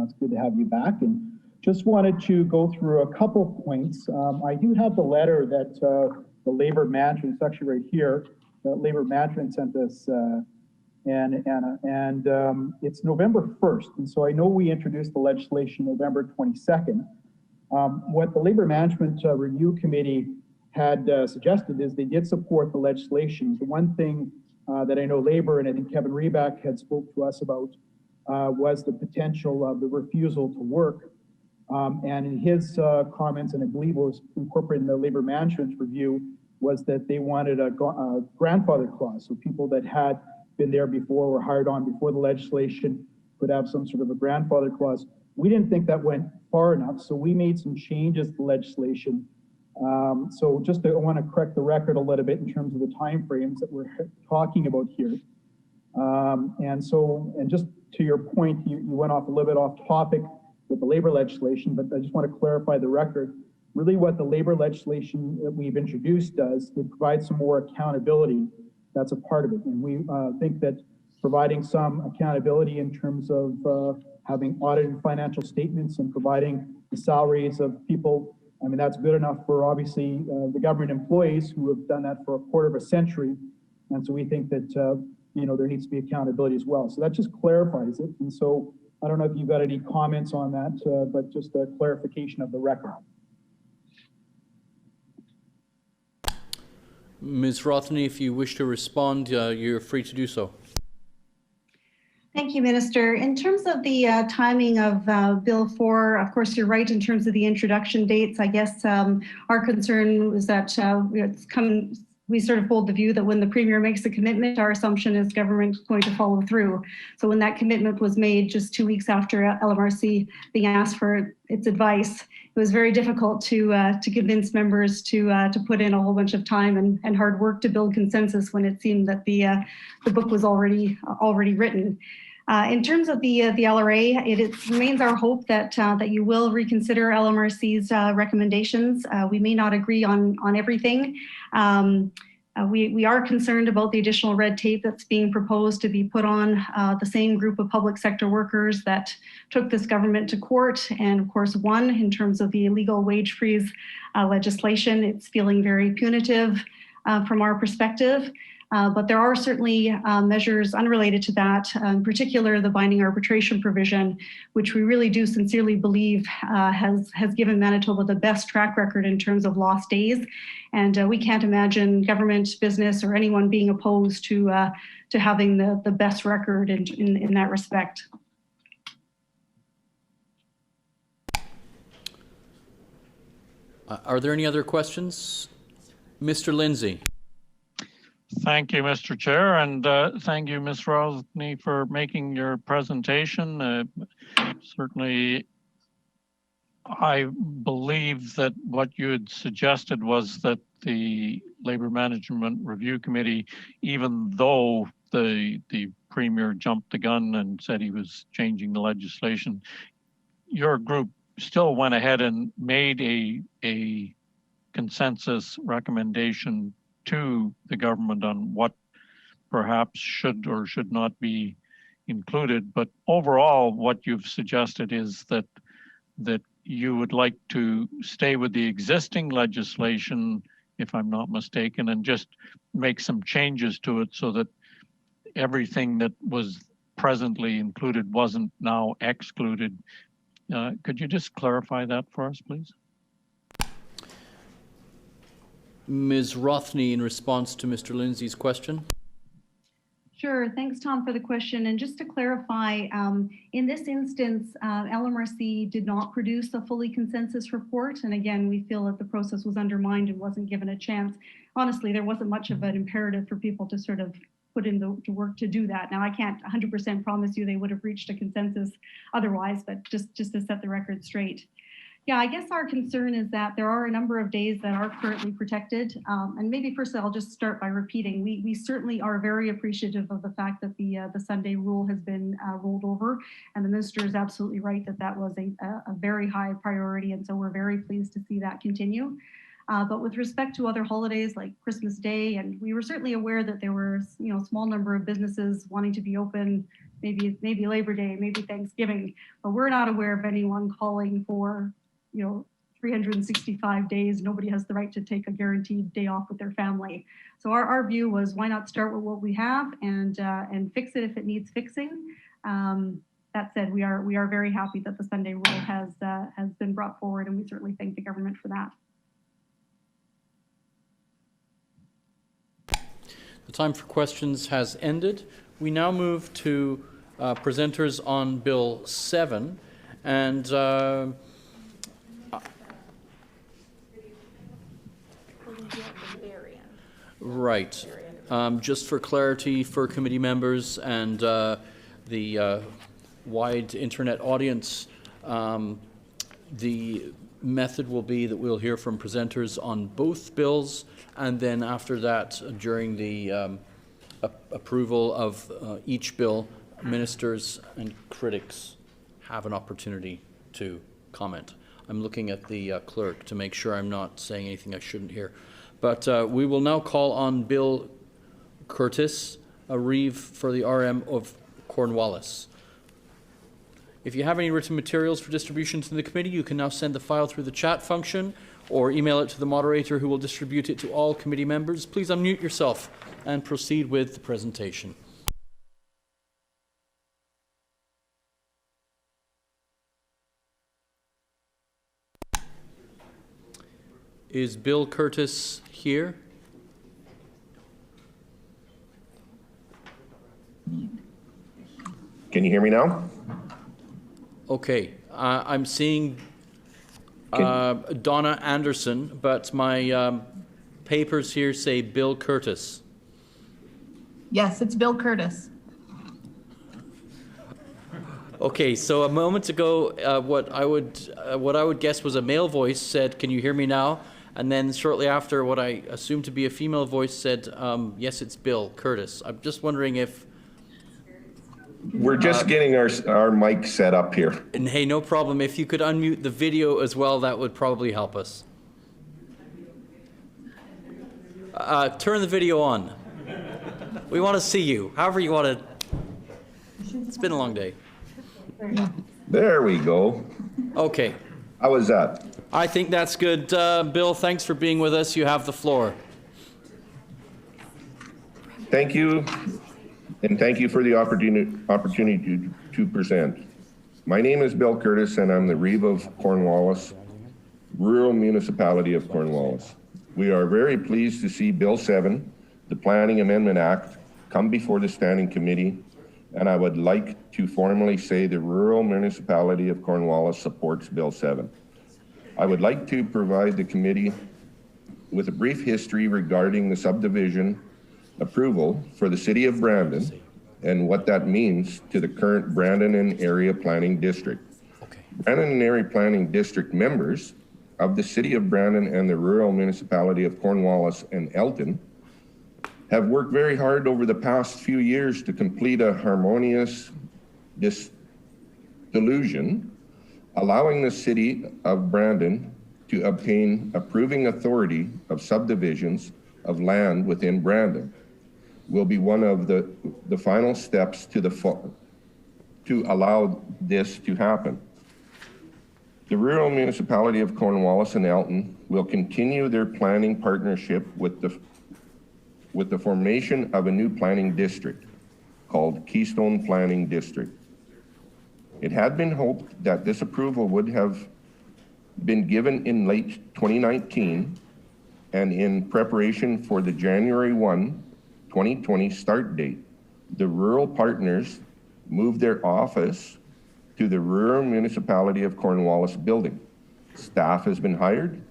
It's good to have you back. And just wanted to go through a couple of points. I do have the letter that the Labour Management, it's actually right here, the Labour Management sent us, and it's November 1st. And so I know we introduced the legislation November 22nd. What the Labour Management Review Committee had suggested is they did support the legislation. The one thing that I know Labor, and I think Kevin Reback had spoke to us about, was the potential of the refusal to work. And in his comments, and I believe it was incorporated in the labor management review, was that they wanted a grandfather clause. So people that had been there before, were hired on before the legislation, could have some sort of a grandfather clause. We didn't think that went far enough, so we made some changes to legislation. So just I want to correct the record a little bit in terms of the timeframes that we're talking about here. And just to your point, you went off a little bit off topic with the labor legislation, but I just want to clarify the record. Really what the labor legislation that we've introduced does, it provides some more accountability. That's a part of it. And we think that providing some accountability in terms of having audited financial statements and providing the salaries of people, I mean, that's good enough for obviously the government employees who have done that for a quarter of a century. And so we think that, there needs to be accountability as well. So that just clarifies it. And so I don't know if you've got any comments on that, but just a clarification of the record. Ms. Rothney, if you wish to respond, you're free to do so. Thank you, Minister. In terms of the timing of Bill 4, of course, you're right in terms of the introduction dates. I guess our concern was that we sort of hold the view that when the Premier makes a commitment, our assumption is government is going to follow through. So when that commitment was made just 2 weeks after LMRC being asked for its advice, it was very difficult to convince members to put in a whole bunch of time and hard work to build consensus when it seemed that the book was already written. In terms of the LRA, it remains our hope that you will reconsider LMRC's recommendations. We may not agree on everything. We are concerned about the additional red tape that's being proposed to be put on the same group of public sector workers that took this government to court and, of course, won in terms of the illegal wage freeze legislation. It's feeling very punitive from our perspective. But there are certainly measures unrelated to that, in particular the binding arbitration provision, which we really do sincerely believe has given Manitoba the best track record in terms of lost days. And we can't imagine government, business, or anyone being opposed to having the best record in that respect. Are there any other questions? Mr. Lindsay. Thank you, Mr. Chair, and thank you, Ms. Rothney, for making your presentation. Certainly, I believe that what you had suggested was that the Labour Management Review Committee, even though the Premier jumped the gun and said he was changing the legislation, your group still went ahead and made a consensus recommendation to the government on what perhaps should or should not be included. But overall, what you've suggested is that you would like to stay with the existing legislation, if I'm not mistaken, and just make some changes to it so that everything that was presently included wasn't now excluded. Could you just clarify that for us, please? Ms. Rothney, in response to Mr. Lindsay's question. Sure. Thanks, Tom, for the question. And just to clarify, in this instance, LMRC did not produce a fully consensus report. And again, we feel that the process was undermined and wasn't given a chance. Honestly, there wasn't much of an imperative for people to sort of put in the work to do that. Now, I can't 100% promise you they would have reached a consensus otherwise, but just to set the record straight. Yeah, I guess our concern is that there are a number of days that are currently protected. And maybe firstly, I'll just start by repeating, we certainly are very appreciative of the fact that the Sunday rule has been rolled over. And the minister is absolutely right that that was a very high priority. And so we're very pleased to see that continue. But with respect to other holidays like Christmas Day, and we were certainly aware that there were a small number of businesses wanting to be open, maybe Labor Day, maybe Thanksgiving, but we're not aware of anyone calling for 365 days, nobody has the right to take a guaranteed day off with their family. So our view was, why not start with what we have and fix it if it needs fixing. That said, we are very happy that the Sunday rule has been brought forward, and we certainly thank the government for that. The time for questions has ended. We now move to presenters on Bill 7. And right. Just for clarity for committee members and the wide internet audience, the method will be that we'll hear from presenters on both bills, and then after that, during the approval of each bill, ministers and critics have an opportunity to comment. I'm looking at the clerk to make sure I'm not saying anything I shouldn't hear. But we will now call on Bill Curtis, a Reeve for the RM of Cornwallis. If you have any written materials for distribution to the committee, you can now send the file through the chat function or email it to the moderator, who will distribute it to all committee members. Please unmute yourself and proceed with the presentation. Is Bill Curtis here? Can you hear me now? Okay, I'm seeing Donna Anderson, but my papers here say Bill Curtis. Yes, it's Bill Curtis. Okay, so a moment ago, what I would guess was a male voice said, "Can you hear me now?" And then shortly after, what I assumed to be a female voice said, "Yes, it's Bill Curtis." I'm just wondering if we're just getting our mic set up here. And hey, no problem. If you could unmute the video as well, that would probably help us. Turn the video on. We want to see you. However you want to. It's been a long day. There we go. Okay. How was that? I think that's good. Bill, thanks for being with us. You have the floor. Thank you. And thank you for the opportunity to present. My name is Bill Curtis, and I'm the Reeve of Cornwallis, Rural Municipality of Cornwallis. We are very pleased to see Bill 7, the Planning Amendment Act, come before the Standing Committee, and I would like to formally say the Rural Municipality of Cornwallis supports Bill 7. I would like to provide the committee with a brief history regarding the subdivision approval for the City of Brandon and what that means to the current Brandon and Area Planning District. Okay. Brandon and Area Planning District members of the City of Brandon and the Rural Municipality of Cornwallis and Elton have worked very hard over the past few years to complete a harmonious dissolution, allowing the City of Brandon to obtain approving authority of subdivisions of land within Brandon. Will be one of the final steps to allow this to happen. The Rural Municipality of Cornwallis and Elton will continue their planning partnership with the formation of a new planning district called Keystone Planning District. It had been hoped that this approval would have been given in late 2019 and in preparation for the January 1, 2020 start date. The rural partners moved their office to the Rural Municipality of Cornwallis building. Staff has been hired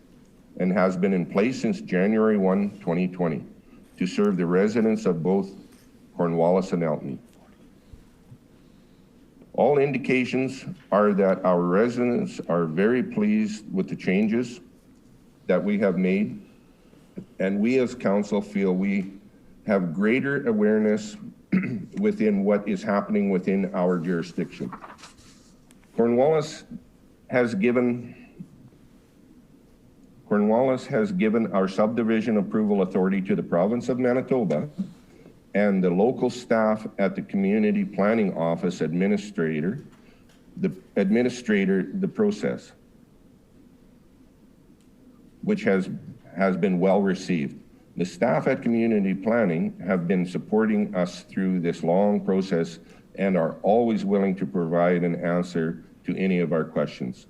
and has been in place since January 1, 2020 to serve the residents of both Cornwallis and Elton. All indications are that our residents are very pleased with the changes that we have made, and we as council feel we have greater awareness within what is happening within our jurisdiction. Cornwallis has given our subdivision approval authority to the province of Manitoba and the local staff at the community planning office administrator the process, which has been well received. The staff at community planning have been supporting us through this long process and are always willing to provide an answer to any of our questions.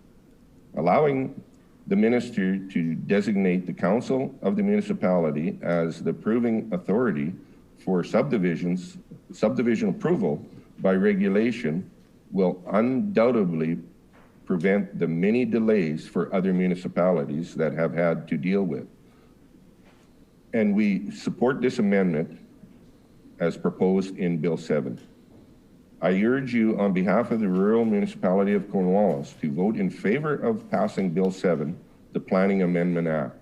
Allowing the minister to designate the council of the municipality as the approving authority for subdivision approval by regulation will undoubtedly prevent the many delays for other municipalities that have had to deal with. And we support this amendment as proposed in Bill 7. I urge you on behalf of the rural municipality of Cornwallis to vote in favor of passing Bill 7, the Planning Amendment Act.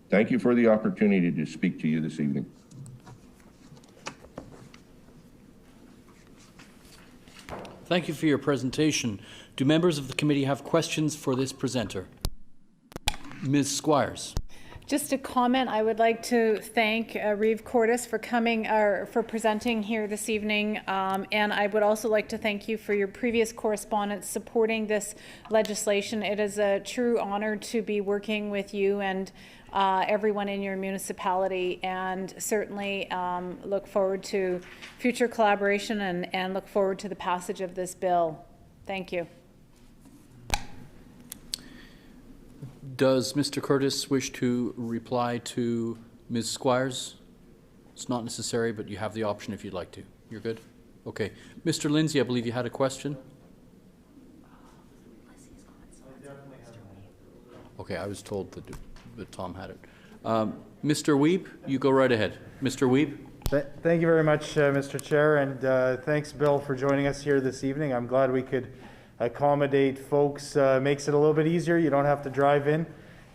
Thank you for the opportunity to speak to you this evening. Thank you for your presentation. Do members of the committee have questions for this presenter? Ms. Squires. Just a comment, I would like to thank Reeve Cordes for coming, for presenting here this evening. And I would also like to thank you for your previous correspondence supporting this legislation. It is a true honor to be working with you and everyone in your municipality, and certainly look forward to future collaboration and look forward to the passage of this bill. Thank you. Does Mr. Curtis wish to reply to Ms. Squires? It's not necessary, but you have the option if you'd like to. You're good? Okay. Mr. Lindsay, I believe you had a question? Okay, I was told that Tom had it. Mr. Weeb, you go right ahead. Mr. Weeb? Thank you very much, Mr. Chair, and thanks, Bill, for joining us here this evening. I'm glad we could accommodate folks. Makes it a little bit easier. You don't have to drive in,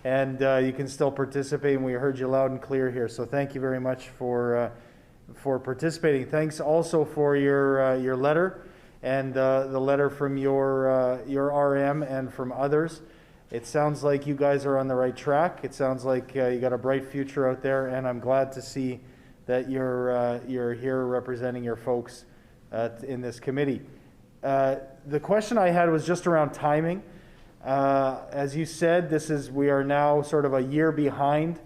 and you can still participate, and we heard you loud and clear here. So thank you very much for participating. Thanks also for your letter and the letter from your RM and from others. It sounds like you guys are on the right track. It sounds like you got a bright future out there, and I'm glad to see that you're here representing your folks in this committee. The question I had was just around timing. As you said, we are now sort of a year behind,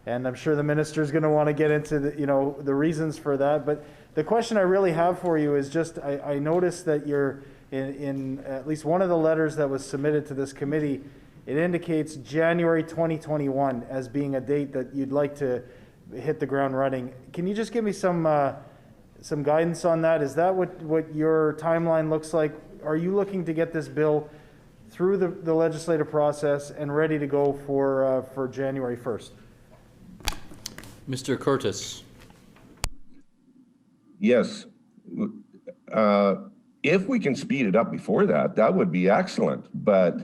and I'm sure the minister is going to want to get into the reasons for that. But the question I really have for you is just I noticed that you're in at least one of the letters that was submitted to this committee. It indicates January 2021 as being a date that you'd like to hit the ground running. Can you just give me some guidance on that? Is that what your timeline looks like? Are you looking to get this bill through the legislative process and ready to go for January 1st? Mr. Curtis. Yes. If we can speed it up before that, that would be excellent. But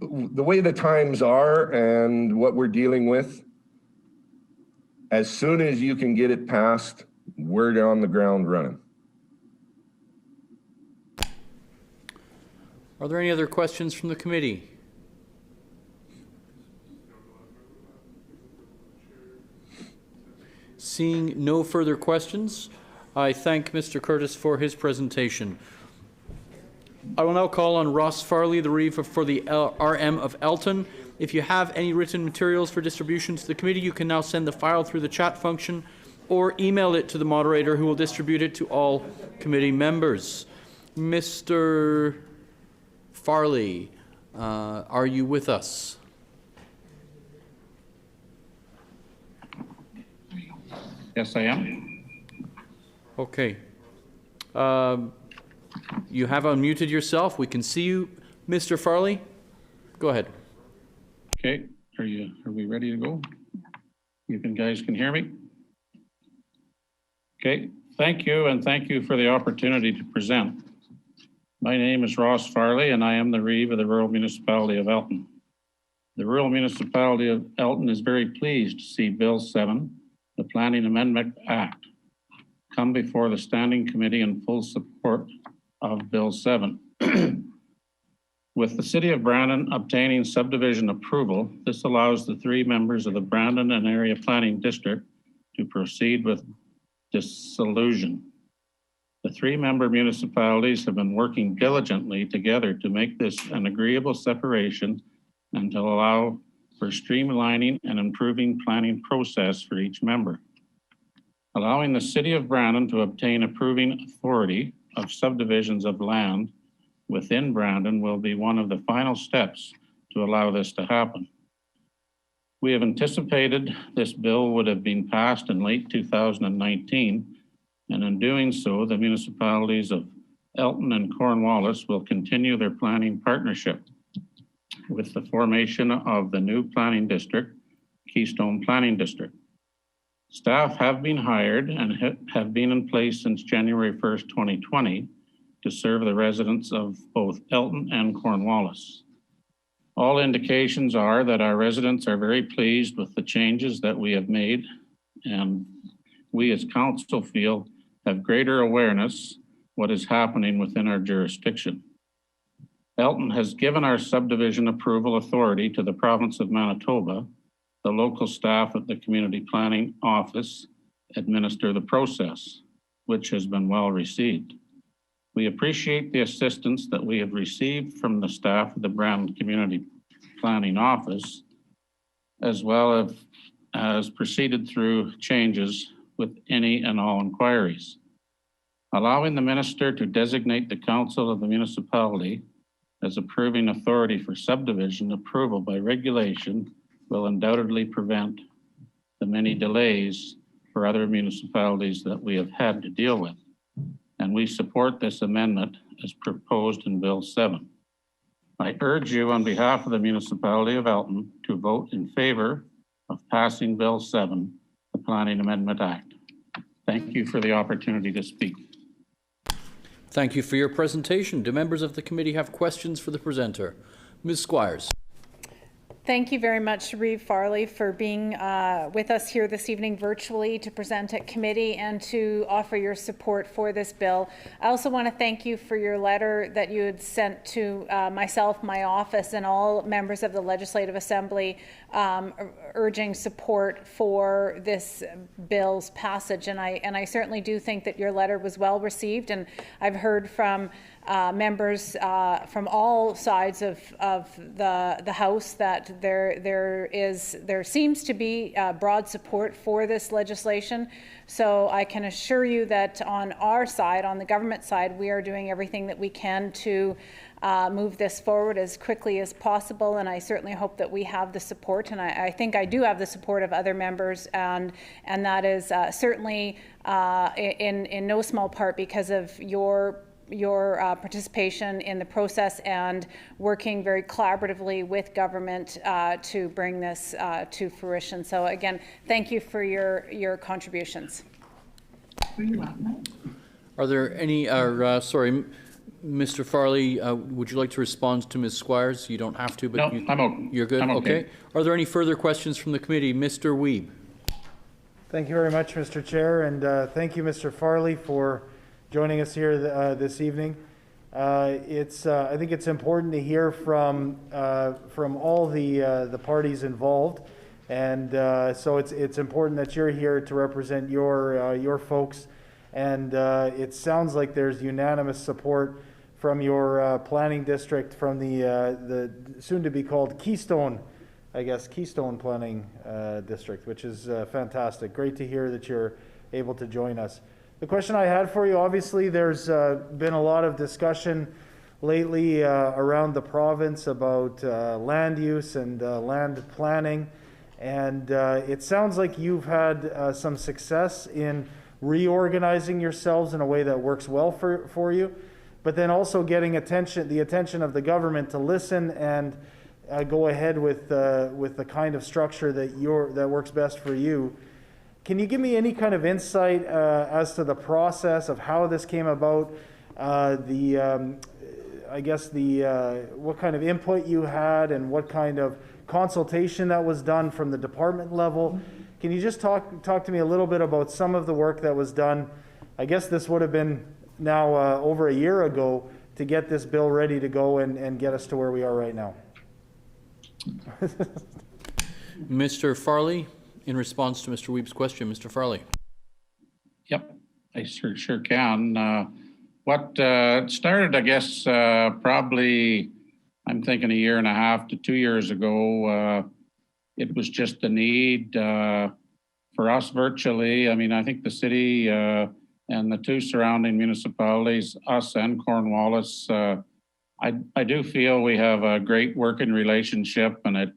the way the times are and what we're dealing with, as soon as you can get it passed, we're on the ground running. Are there any other questions from the committee? Seeing no further questions, I thank Mr. Curtis for his presentation. I will now call on Ross Farley, the Reeve for the RM of Elton. If you have any written materials for distribution to the committee, you can now send the file through the chat function or email it to the moderator, who will distribute it to all committee members. Mr. Farley, are you with us? Yes, I am. Okay. You have unmuted yourself. We can see you. Mr. Farley, go ahead. Okay, are we ready to go? You guys can hear me? Okay, thank you, and thank you for the opportunity to present. My name is Ross Farley, and I am the Reeve of the Rural Municipality of Elton. The Rural Municipality of Elton is very pleased to see Bill 7, the Planning Amendment Act, come before the Standing Committee in full support of Bill 7. With the City of Brandon obtaining subdivision approval, this allows the 3 members of the Brandon and Area Planning District to proceed with dissolution. The 3-member municipalities have been working diligently together to make this an agreeable separation and to allow for streamlining and improving planning process for each member. Allowing the City of Brandon to obtain approving authority of subdivisions of land within Brandon will be one of the final steps to allow this to happen. We have anticipated this bill would have been passed in late 2019, and in doing so, the municipalities of Elton and Cornwallis will continue their planning partnership with the formation of the new planning district, Keystone Planning District. Staff have been hired and have been in place since January 1st, 2020 to serve the residents of both Elton and Cornwallis. All indications are that our residents are very pleased with the changes that we have made, and we as council feel have greater awareness what is happening within our jurisdiction. Elton has given our subdivision approval authority to the province of Manitoba. The local staff at the Community Planning Office administer the process, which has been well received. We appreciate the assistance that we have received from the staff of the Brandon Community Planning Office, as well as proceeded through changes with any and all inquiries. Allowing the minister to designate the council of the municipality as approving authority for subdivision approval by regulation will undoubtedly prevent the many delays for other municipalities that we have had to deal with. And we support this amendment as proposed in Bill 7. I urge you on behalf of the municipality of Elton to vote in favor of passing Bill 7, the Planning Amendment Act. Thank you for the opportunity to speak. Thank you for your presentation. Do members of the committee have questions for the presenter? Ms. Squires. Thank you very much, Reeve Farley, for being with us here this evening virtually to present at committee and to offer your support for this bill. I also want to thank you for your letter that you had sent to myself, my office, and all members of the Legislative Assembly urging support for this bill's passage. And I certainly do think that your letter was well received, and I've heard from members from all sides of the House that there seems to be broad support for this legislation. So I can assure you that on our side, on the government side, we are doing everything that we can to move this forward as quickly as possible, and I certainly hope that we have the support, and I think I do have the support of other members, and that is certainly in no small part because of your participation in the process and working very collaboratively with government to bring this to fruition. So again, thank you for your contributions. Are there any, sorry, Mr. Farley, would you like to respond to Ms. Squires? You don't have to, but no, I'm okay. You're good? I'm okay. Are there any further questions from the committee? Mr. Wiebe. Thank you very much, Mr. Chair, and thank you, Mr. Farley, for joining us here this evening. I think it's important to hear from all the parties involved, and so it's important that you're here to represent your folks. And it sounds like there's unanimous support from your planning district, from the soon-to-be called Keystone, I guess, Keystone Planning District, which is fantastic. Great to hear that you're able to join us. The question I had for you, obviously, there's been a lot of discussion lately around the province about land use and land planning, and it sounds like you've had some success in reorganizing yourselves in a way that works well for you, but then also getting the attention of the government to listen and go ahead with the kind of structure that works best for you. Can you give me any kind of insight as to the process of how this came about? What kind of input you had and what kind of consultation that was done from the department level? Can you just talk to me a little bit about some of the work that was done? I guess this would have been now over a year ago to get this bill ready to go and get us to where we are right now. Mr. Farley, in response to Mr. Wiebe's question, Mr. Farley. Yep, I sure can. What started, I guess, probably, I'm thinking a year and a half to 2 years ago, it was just the need for us virtually. I mean, I think the city and the two surrounding municipalities, us and Cornwallis, I do feel we have a great working relationship, and it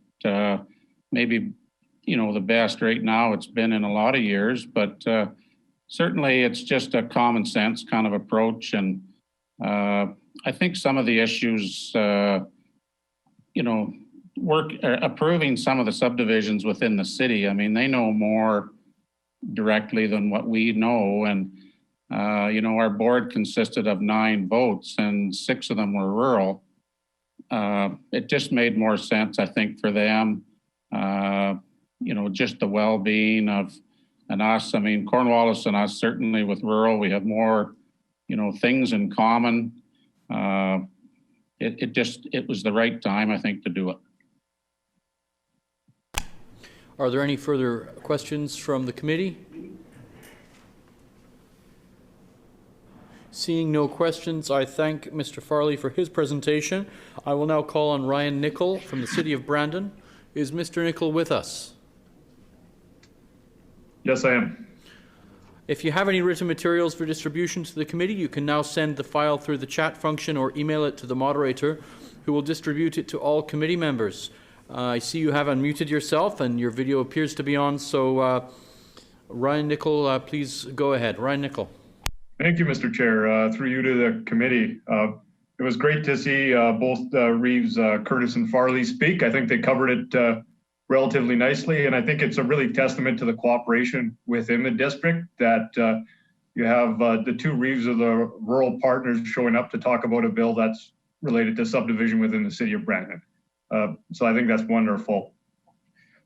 maybe the best right now it's been in a lot of years, but certainly it's just a common sense kind of approach. And I think some of the issues, approving some of the subdivisions within the city, I mean, they know more directly than what we know. And, our board consisted of 9 votes and 6 of them were rural. It just made more sense, I think, for them, just the well-being of and us. I mean, Cornwallis and us, certainly with rural, we have more, things in common. It was the right time, I think, to do it. Are there any further questions from the committee? Seeing no questions, I thank Mr. Farley for his presentation. I will now call on Ryan Nicol from the City of Brandon. Is Mr. Nicol with us? Yes, I am. If you have any written materials for distribution to the committee, you can now send the file through the chat function or email it to the moderator, who will distribute it to all committee members. I see you have unmuted yourself and your video appears to be on, so Ryan Nicol, please go ahead. Ryan Nicol. Thank you, Mr. Chair. Through you to the committee. It was great to see both Reeves, Curtis, and Farley speak. I think they covered it relatively nicely, and I think it's a really testament to the cooperation within the district that you have the 2 Reeves of the rural partners showing up to talk about a bill that's related to subdivision within the city of Brandon. So I think that's wonderful.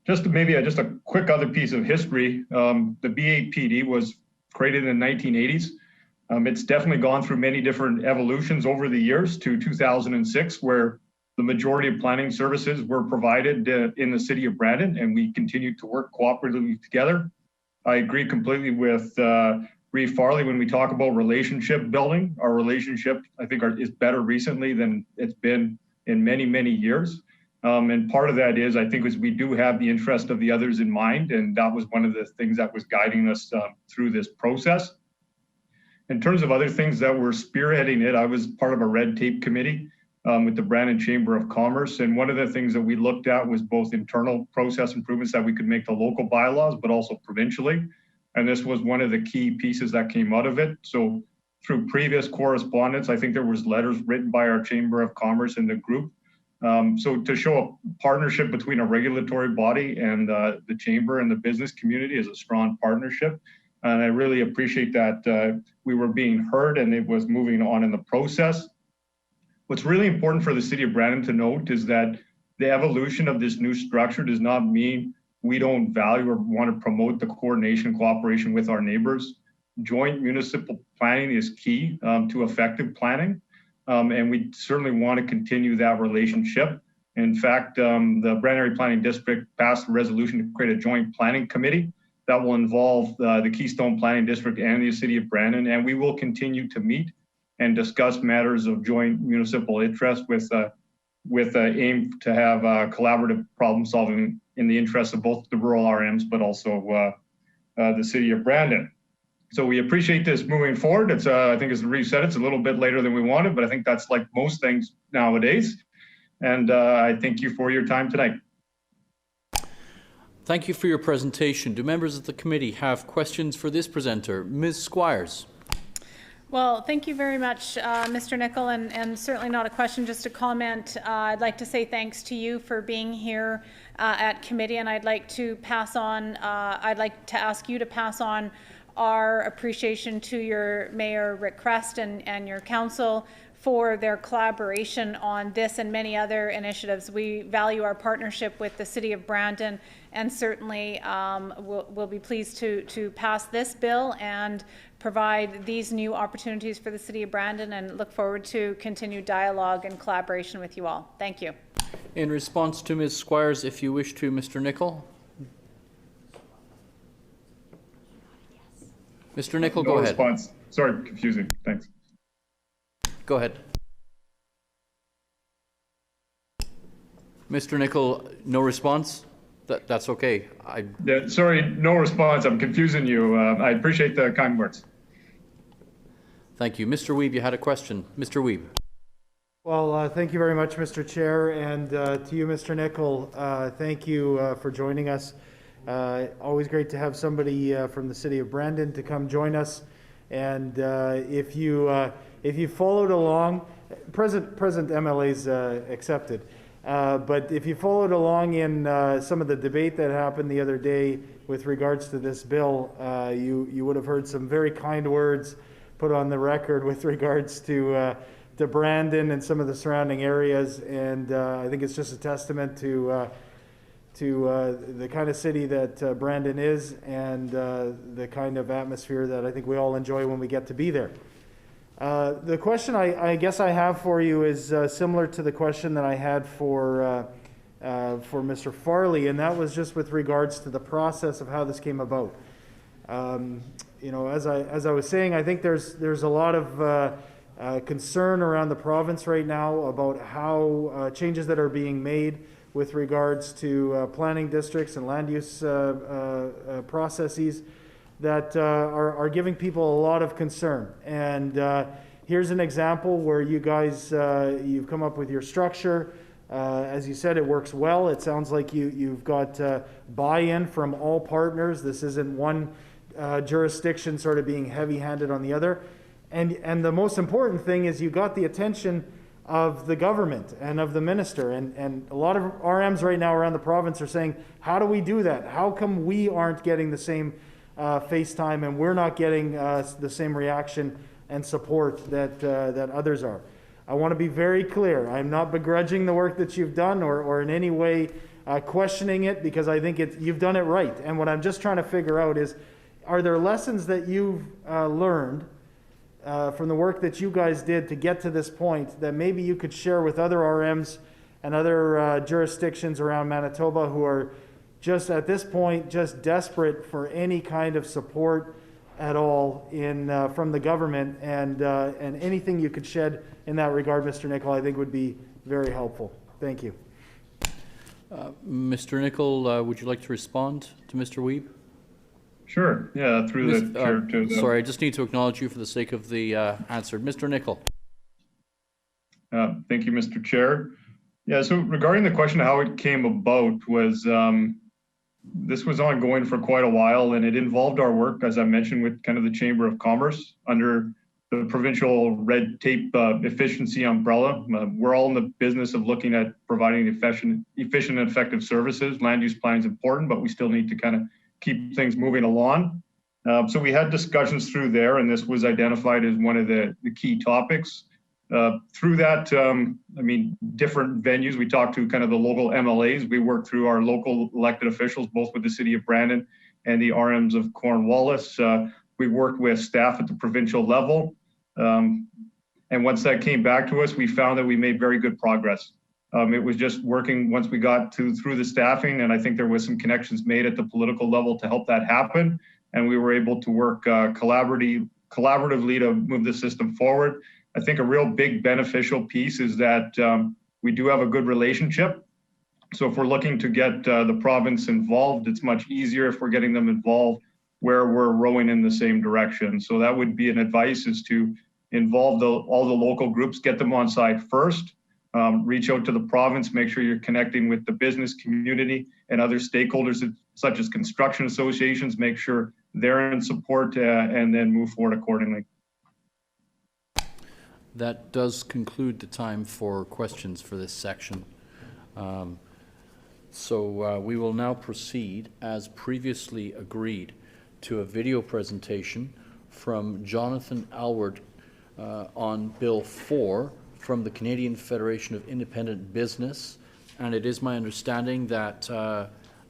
Just a quick other piece of history. The BAPD was created in the 1980s. It's definitely gone through many different evolutions over the years to 2006, where the majority of planning services were provided in the city of Brandon, and we continued to work cooperatively together. I agree completely with Reeve Farley when we talk about relationship building. Our relationship, I think, is better recently than it's been in many, many years. And part of that is, I think, is we do have the interest of the others in mind, and that was one of the things that was guiding us through this process. In terms of other things that were spearheading it, I was part of a red tape committee with the Brandon Chamber of Commerce. And one of the things that we looked at was both internal process improvements that we could make to local bylaws, but also provincially. And this was one of the key pieces that came out of it. So through previous correspondence, I think there was letters written by our Chamber of Commerce and the group. So to show a partnership between a regulatory body and the Chamber and the business community is a strong partnership. And I really appreciate that we were being heard and it was moving on in the process. What's really important for the city of Brandon to note is that the evolution of this new structure does not mean we don't value or want to promote the coordination and cooperation with our neighbors. Joint municipal planning is key to effective planning. And we certainly want to continue that relationship. In fact, the Brandon Area Planning District passed a resolution to create a joint planning committee that will involve the Keystone Planning District and the city of Brandon. And we will continue to meet and discuss matters of joint municipal interest with aim to have collaborative problem solving in the interest of both the rural RMs, but also the city of Brandon. So we appreciate this moving forward. It's I think as Reeve said, it's a little bit later than we wanted, but I think that's like most things nowadays. And I thank you for your time tonight. Thank you for your presentation. Do members of the committee have questions for this presenter? Ms. Squires. Well, thank you very much, Mr. Nicol, and certainly not a question, just a comment. I'd like to say thanks to you for being here at committee, and I'd like to pass on, I'd like to ask you to pass on our appreciation to your Mayor Rick Crest and your council for their collaboration on this and many other initiatives. We value our partnership with the City of Brandon, and certainly we'll be pleased to pass this bill and provide these new opportunities for the City of Brandon, and look forward to continued dialogue and collaboration with you all. Thank you. In response to Ms. Squires, if you wish to, Mr. Nicol. Mr. Nicol, go ahead. Response. Sorry, confusing. Thanks. Go ahead. Mr. Nicol, no response? That's okay. Yeah, sorry, no response. I'm confusing you. I appreciate the kind words. Thank you. Mr. Weeb, you had a question. Mr. Weeb. Well, thank you very much, Mr. Chair, and to you, Mr. Nicol, thank you for joining us. Always great to have somebody from the city of Brandon to come join us. And if you followed along, present MLAs accepted. But if you followed along in some of the debate that happened the other day with regards to this bill, you would have heard some very kind words put on the record with regards to Brandon and some of the surrounding areas. And I think it's just a testament to the kind of city that Brandon is, and the kind of atmosphere that I think we all enjoy when we get to be there. The question I guess I have for you is similar to the question that I had for Mr. Farley, and that was just with regards to the process of how this came about. You know, as I was saying, I think there's a lot of concern around the province right now about how changes that are being made with regards to planning districts and land use processes that are giving people a lot of concern. And here's an example where you guys, you've come up with your structure. As you said, it works well. It sounds like you've got buy-in from all partners. This isn't one jurisdiction sort of being heavy-handed on the other. And the most important thing is you got the attention of the government and of the minister. And a lot of RMs right now around the province are saying, how do we do that? How come we aren't getting the same FaceTime and we're not getting the same reaction and support that others are? I want to be very clear. I'm not begrudging the work that you've done or in any way questioning it, because I think you've done it right. And what I'm just trying to figure out is, are there lessons that you've learned from the work that you guys did to get to this point that maybe you could share with other RMs and other jurisdictions around Manitoba who are just at this point just desperate for any kind of support at all from the government, and anything you could shed in that regard, Mr. Nicol, I think would be very helpful. Thank you. Mr. Nicol, would you like to respond to Mr. Weeb? Sure. Yeah, through the chair to sorry, I just need to acknowledge you for the sake of the answer. Mr. Nicol. Thank you, Mr. Chair. Yeah, so regarding the question of how it came about was, this was ongoing for quite a while, and it involved our work, as I mentioned, with kind of the Chamber of Commerce under the provincial red tape efficiency umbrella. We're all in the business of looking at providing efficient and effective services. Land use planning is important, but we still need to kind of keep things moving along. So we had discussions through there, and this was identified as one of the key topics. Through that, I mean, different venues, we talked to kind of the local MLAs. We worked through our local elected officials, both with the city of Brandon and the RMs of Cornwallis. We worked with staff at the provincial level. And once that came back to us, we found that we made very good progress. It was just working once we got through the staffing, and I think there was some connections made at the political level to help that happen. And we were able to work collaboratively to move the system forward. I think a real big beneficial piece is that we do have a good relationship. So if we're looking to get the province involved, it's much easier if we're getting them involved where we're rowing in the same direction. So that would be an advice, is to involve all the local groups, get them on side first, reach out to the province, make sure you're connecting with the business community and other stakeholders such as construction associations, make sure they're in support, and then move forward accordingly. That does conclude the time for questions for this section. So we will now proceed, as previously agreed, to a video presentation from Jonathan Alward on Bill 4 from the Canadian Federation of Independent Business. And it is my understanding that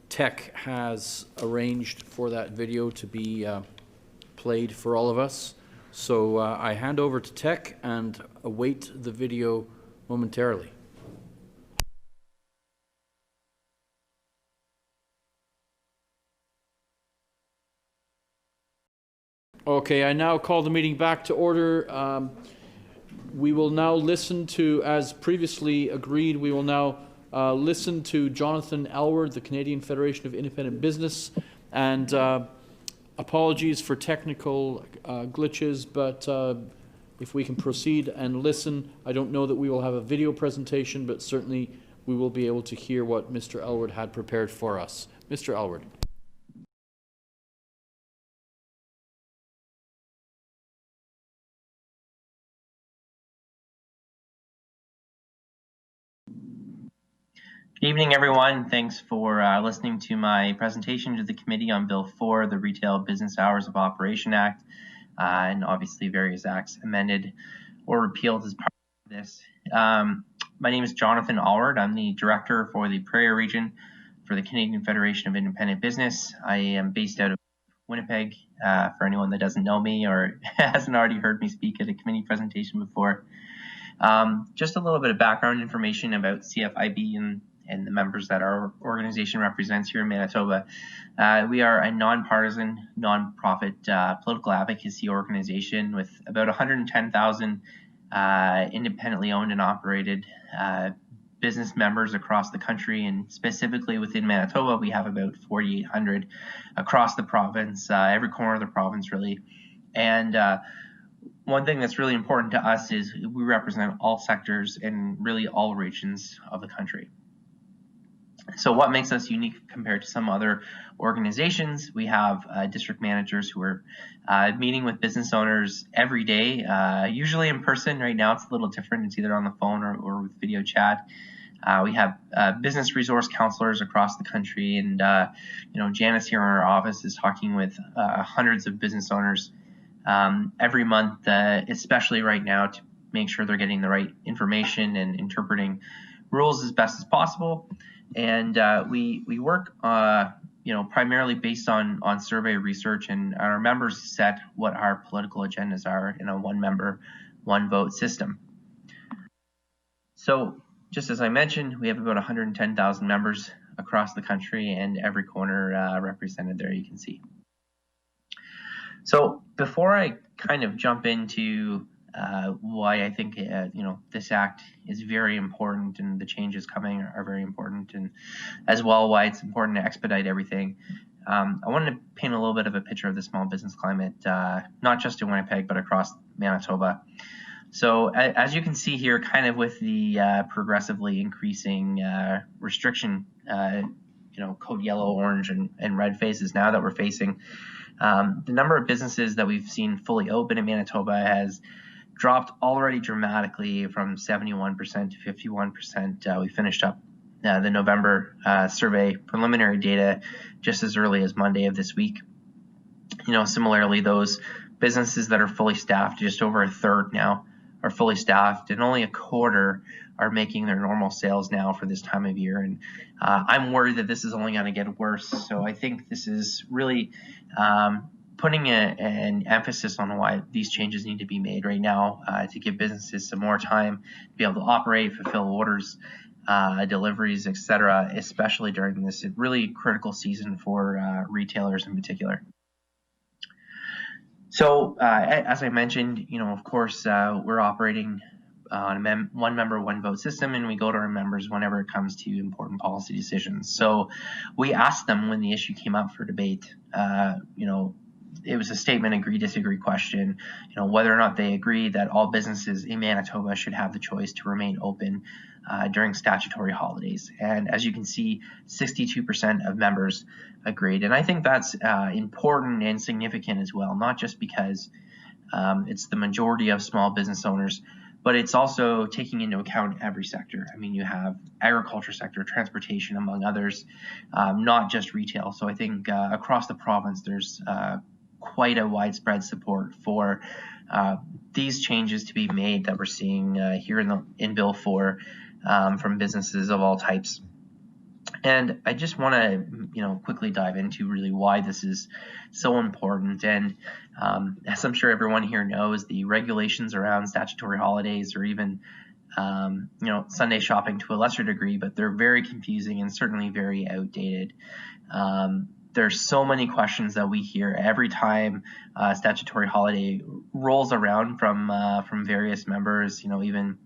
Tech has arranged for that video to be played for all of us. So I hand over to Tech and await the video momentarily. Okay, I now call the meeting back to order. We will now listen to, as previously agreed, we will now listen to Jonathan Alward, the Canadian Federation of Independent Business, and apologies for technical glitches, but if we can proceed and listen, I don't know that we will have a video presentation, but certainly we will be able to hear what Mr. Alward had prepared for us. Mr. Alward. Evening, everyone. Thanks for listening to my presentation to the committee on Bill 4, the Retail Business Hours of Operation Act, and obviously various acts amended or repealed as part of this. My name is Jonathan Allward. I'm the director for the Prairie region for the Canadian Federation of Independent Business. I am based out of Winnipeg, for anyone that doesn't know me or hasn't already heard me speak at a committee presentation before. Just a little bit of background information about CFIB and the members that our organization represents here in Manitoba. We are a nonpartisan, nonprofit political advocacy organization with about 110,000 independently owned and operated business members across the country, and specifically within Manitoba, we have about 4,800 across the province, every corner of the province really. And one thing that's really important to us is we represent all sectors and really all regions of the country. So what makes us unique compared to some other organizations? We have district managers who are meeting with business owners every day, usually in person. Right now it's a little different. It's either on the phone or with video chat. We have business resource counselors across the country, and Janice here in our office is talking with hundreds of business owners every month, especially right now, to make sure they're getting the right information and interpreting rules as best as possible. And we work primarily based on survey research, and our members set what our political agendas are in a one member, one vote system. So just as I mentioned, we have about 110,000 members across the country, and every corner represented there you can see. So before I kind of jump into why I think this act is very important and the changes coming are very important, and as well why it's important to expedite everything, I wanted to paint a little bit of a picture of the small business climate, not just in Winnipeg but across Manitoba. So as you can see here, kind of with the progressively increasing restriction, code yellow, orange, and red phases now that we're facing, the number of businesses that we've seen fully open in Manitoba has dropped already dramatically from 71% to 51%. We finished up the November survey preliminary data just as early as Monday of this week. Similarly, those businesses that are fully staffed, just over a third now are fully staffed, and only a quarter are making their normal sales now for this time of year. And I'm worried that this is only going to get worse. So I think this is really putting an emphasis on why these changes need to be made right now, to give businesses some more time to be able to operate, fulfill orders, deliveries, etc., especially during this really critical season for retailers in particular. So as I mentioned, of course, we're operating on a one member, one vote system, and we go to our members whenever it comes to important policy decisions. So we asked them when the issue came up for debate, it was a statement agree, disagree question, whether or not they agree that all businesses in Manitoba should have the choice to remain open during statutory holidays. And as you can see, 62% of members agreed. And I think that's important and significant as well, not just because it's the majority of small business owners, but it's also taking into account every sector. I mean, you have agriculture sector, transportation, among others, not just retail. So I think across the province, there's quite a widespread support for these changes to be made that we're seeing here in Bill 4 from businesses of all types. And I just want to, quickly dive into really why this is so important. And as I'm sure everyone here knows, the regulations around statutory holidays, or even, Sunday shopping to a lesser degree, but they're very confusing and certainly very outdated. There's so many questions that we hear every time statutory holiday rolls around from various members, even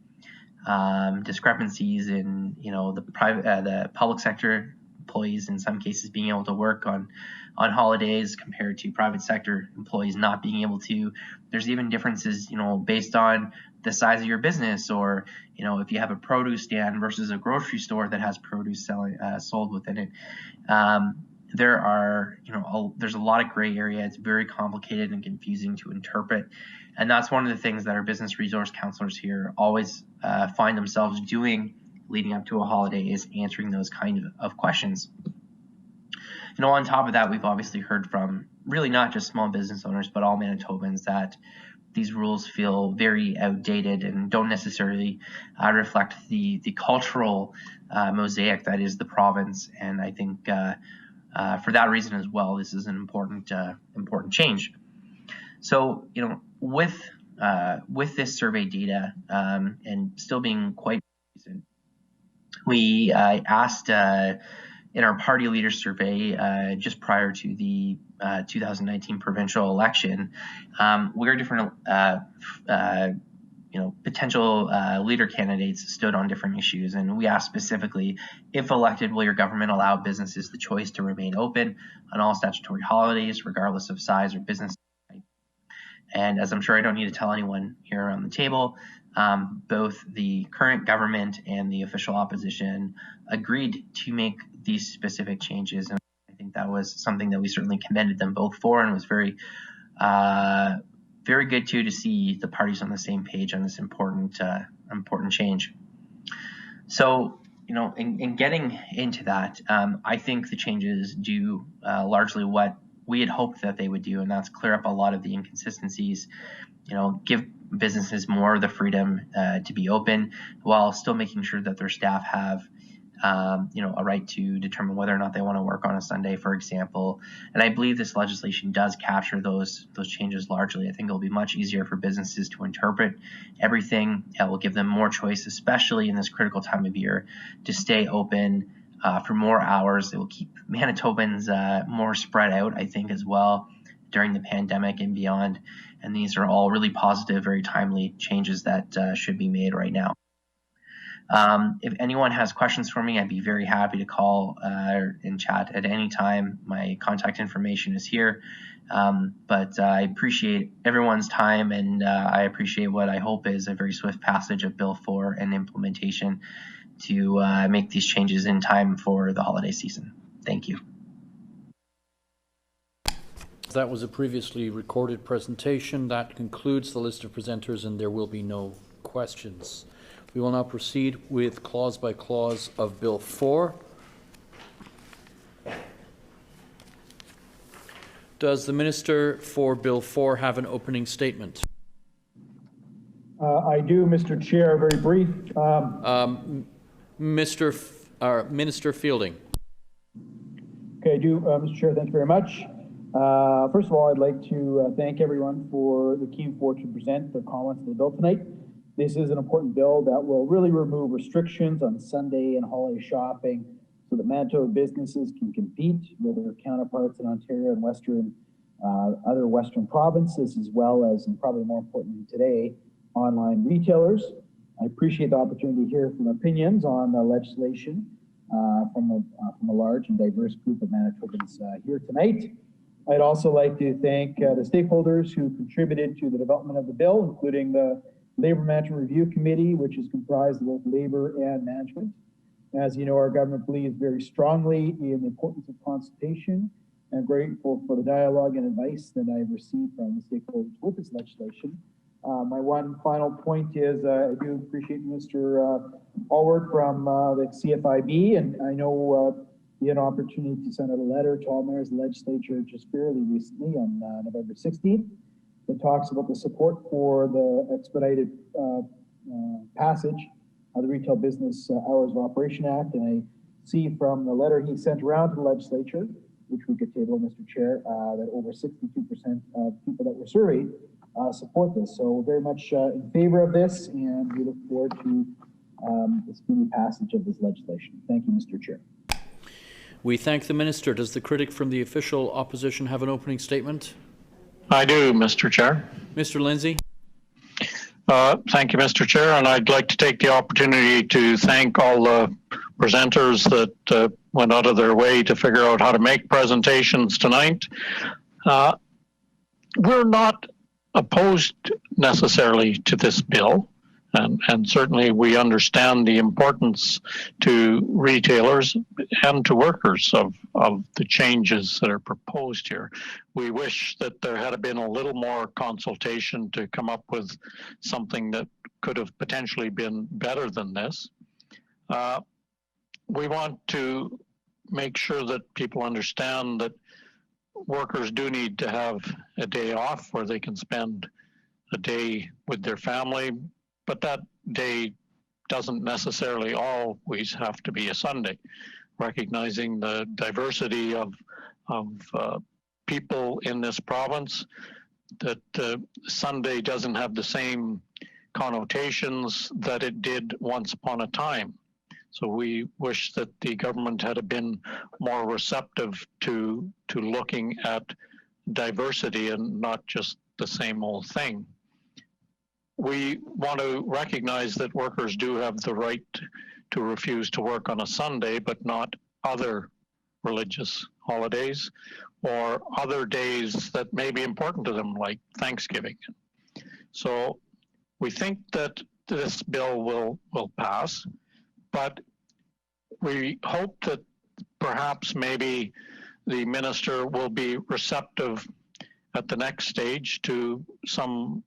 discrepancies in the public sector employees in some cases being able to work on holidays compared to private sector employees not being able to. There's even differences based on the size of your business, or if you have a produce stand versus a grocery store that has produce sold within it. There's a lot of gray area. It's very complicated and confusing to interpret. And that's one of the things that our business resource counselors here always find themselves doing leading up to a holiday is answering those kind of questions. On top of that, we've obviously heard from really not just small business owners, but all Manitobans that these rules feel very outdated and don't necessarily reflect the cultural mosaic that is the province. And I think for that reason as well, this is an important change. So, with this survey data and still being quite recent, we asked in our party leader survey just prior to the 2019 provincial election, where different potential leader candidates stood on different issues. And we asked specifically, if elected, will your government allow businesses the choice to remain open on all statutory holidays, regardless of size or business type? And as I'm sure I don't need to tell anyone here around the table, both the current government and the official opposition agreed to make these specific changes. And I think that was something that we certainly commended them both for, and was very good to see the parties on the same page on this important change. So, in getting into that, I think the changes do largely what we had hoped that they would do, and that's clear up a lot of the inconsistencies, give businesses more of the freedom to be open while still making sure that their staff have a right to determine whether or not they want to work on a Sunday, for example. And I believe this legislation does capture those changes largely. I think it'll be much easier for businesses to interpret everything. It will give them more choice, especially in this critical time of year, to stay open for more hours. It will keep Manitobans more spread out, I think, as well during the pandemic and beyond. And these are all really positive, very timely changes that should be made right now. If anyone has questions for me, I'd be very happy to call and chat at any time. My contact information is here. But I appreciate everyone's time, and I appreciate what I hope is a very swift passage of Bill 4 and implementation to make these changes in time for the holiday season. Thank you. That was a previously recorded presentation. That concludes the list of presenters, and there will be no questions. We will now proceed with clause by clause of Bill 4. Does the Minister for Bill 4 have an opening statement? I do, Mr. Chair, very brief. Minister Fielding. Okay, I do, Mr. Chair, thank you very much. First of all, I'd like to thank everyone for the keen forward to present their comments on the bill tonight. This is an important bill that will really remove restrictions on Sunday and holiday shopping so that Manitoba businesses can compete with their counterparts in Ontario and other Western provinces, as well as, and probably more importantly today, online retailers. I appreciate the opportunity to hear from opinions on the legislation from a large and diverse group of Manitobans here tonight. I'd also like to thank the stakeholders who contributed to the development of the bill, including the Labour Management Review Committee, which is comprised of both labor and management. As you know, our government believes very strongly in the importance of consultation, and I'm grateful for the dialogue and advice that I've received from the stakeholders with this legislation. My one final point is I do appreciate Mr. Allward from the CFIB, and I know he had an opportunity to send out a letter to all members of the legislature just fairly recently on November 16th. That talks about the support for the expedited passage of the Retail Business Hours of Operation Act. And I see from the letter he sent around to the legislature, which we could table, Mr. Chair, that over 62% of people that were surveyed support this. So we're very much in favor of this, and we look forward to the speedy passage of this legislation. Thank you, Mr. Chair. We thank the Minister. Does the critic from the official opposition have an opening statement? I do, Mr. Chair. Mr. Lindsay. Thank you, Mr. Chair, and I'd like to take the opportunity to thank all the presenters that went out of their way to figure out how to make presentations tonight. We're not opposed necessarily to this bill, and certainly we understand the importance to retailers and to workers of the changes that are proposed here. We wish that there had been a little more consultation to come up with something that could have potentially been better than this. We want to make sure that people understand that workers do need to have a day off where they can spend a day with their family, but that day doesn't necessarily always have to be a Sunday. Recognizing the diversity of people in this province, that Sunday doesn't have the same connotations that it did once upon a time. So we wish that the government had been more receptive to looking at diversity and not just the same old thing. We want to recognize that workers do have the right to refuse to work on a Sunday, but not other religious holidays or other days that may be important to them, like Thanksgiving. So we think that this bill will pass, but we hope that perhaps maybe the minister will be receptive at the next stage to some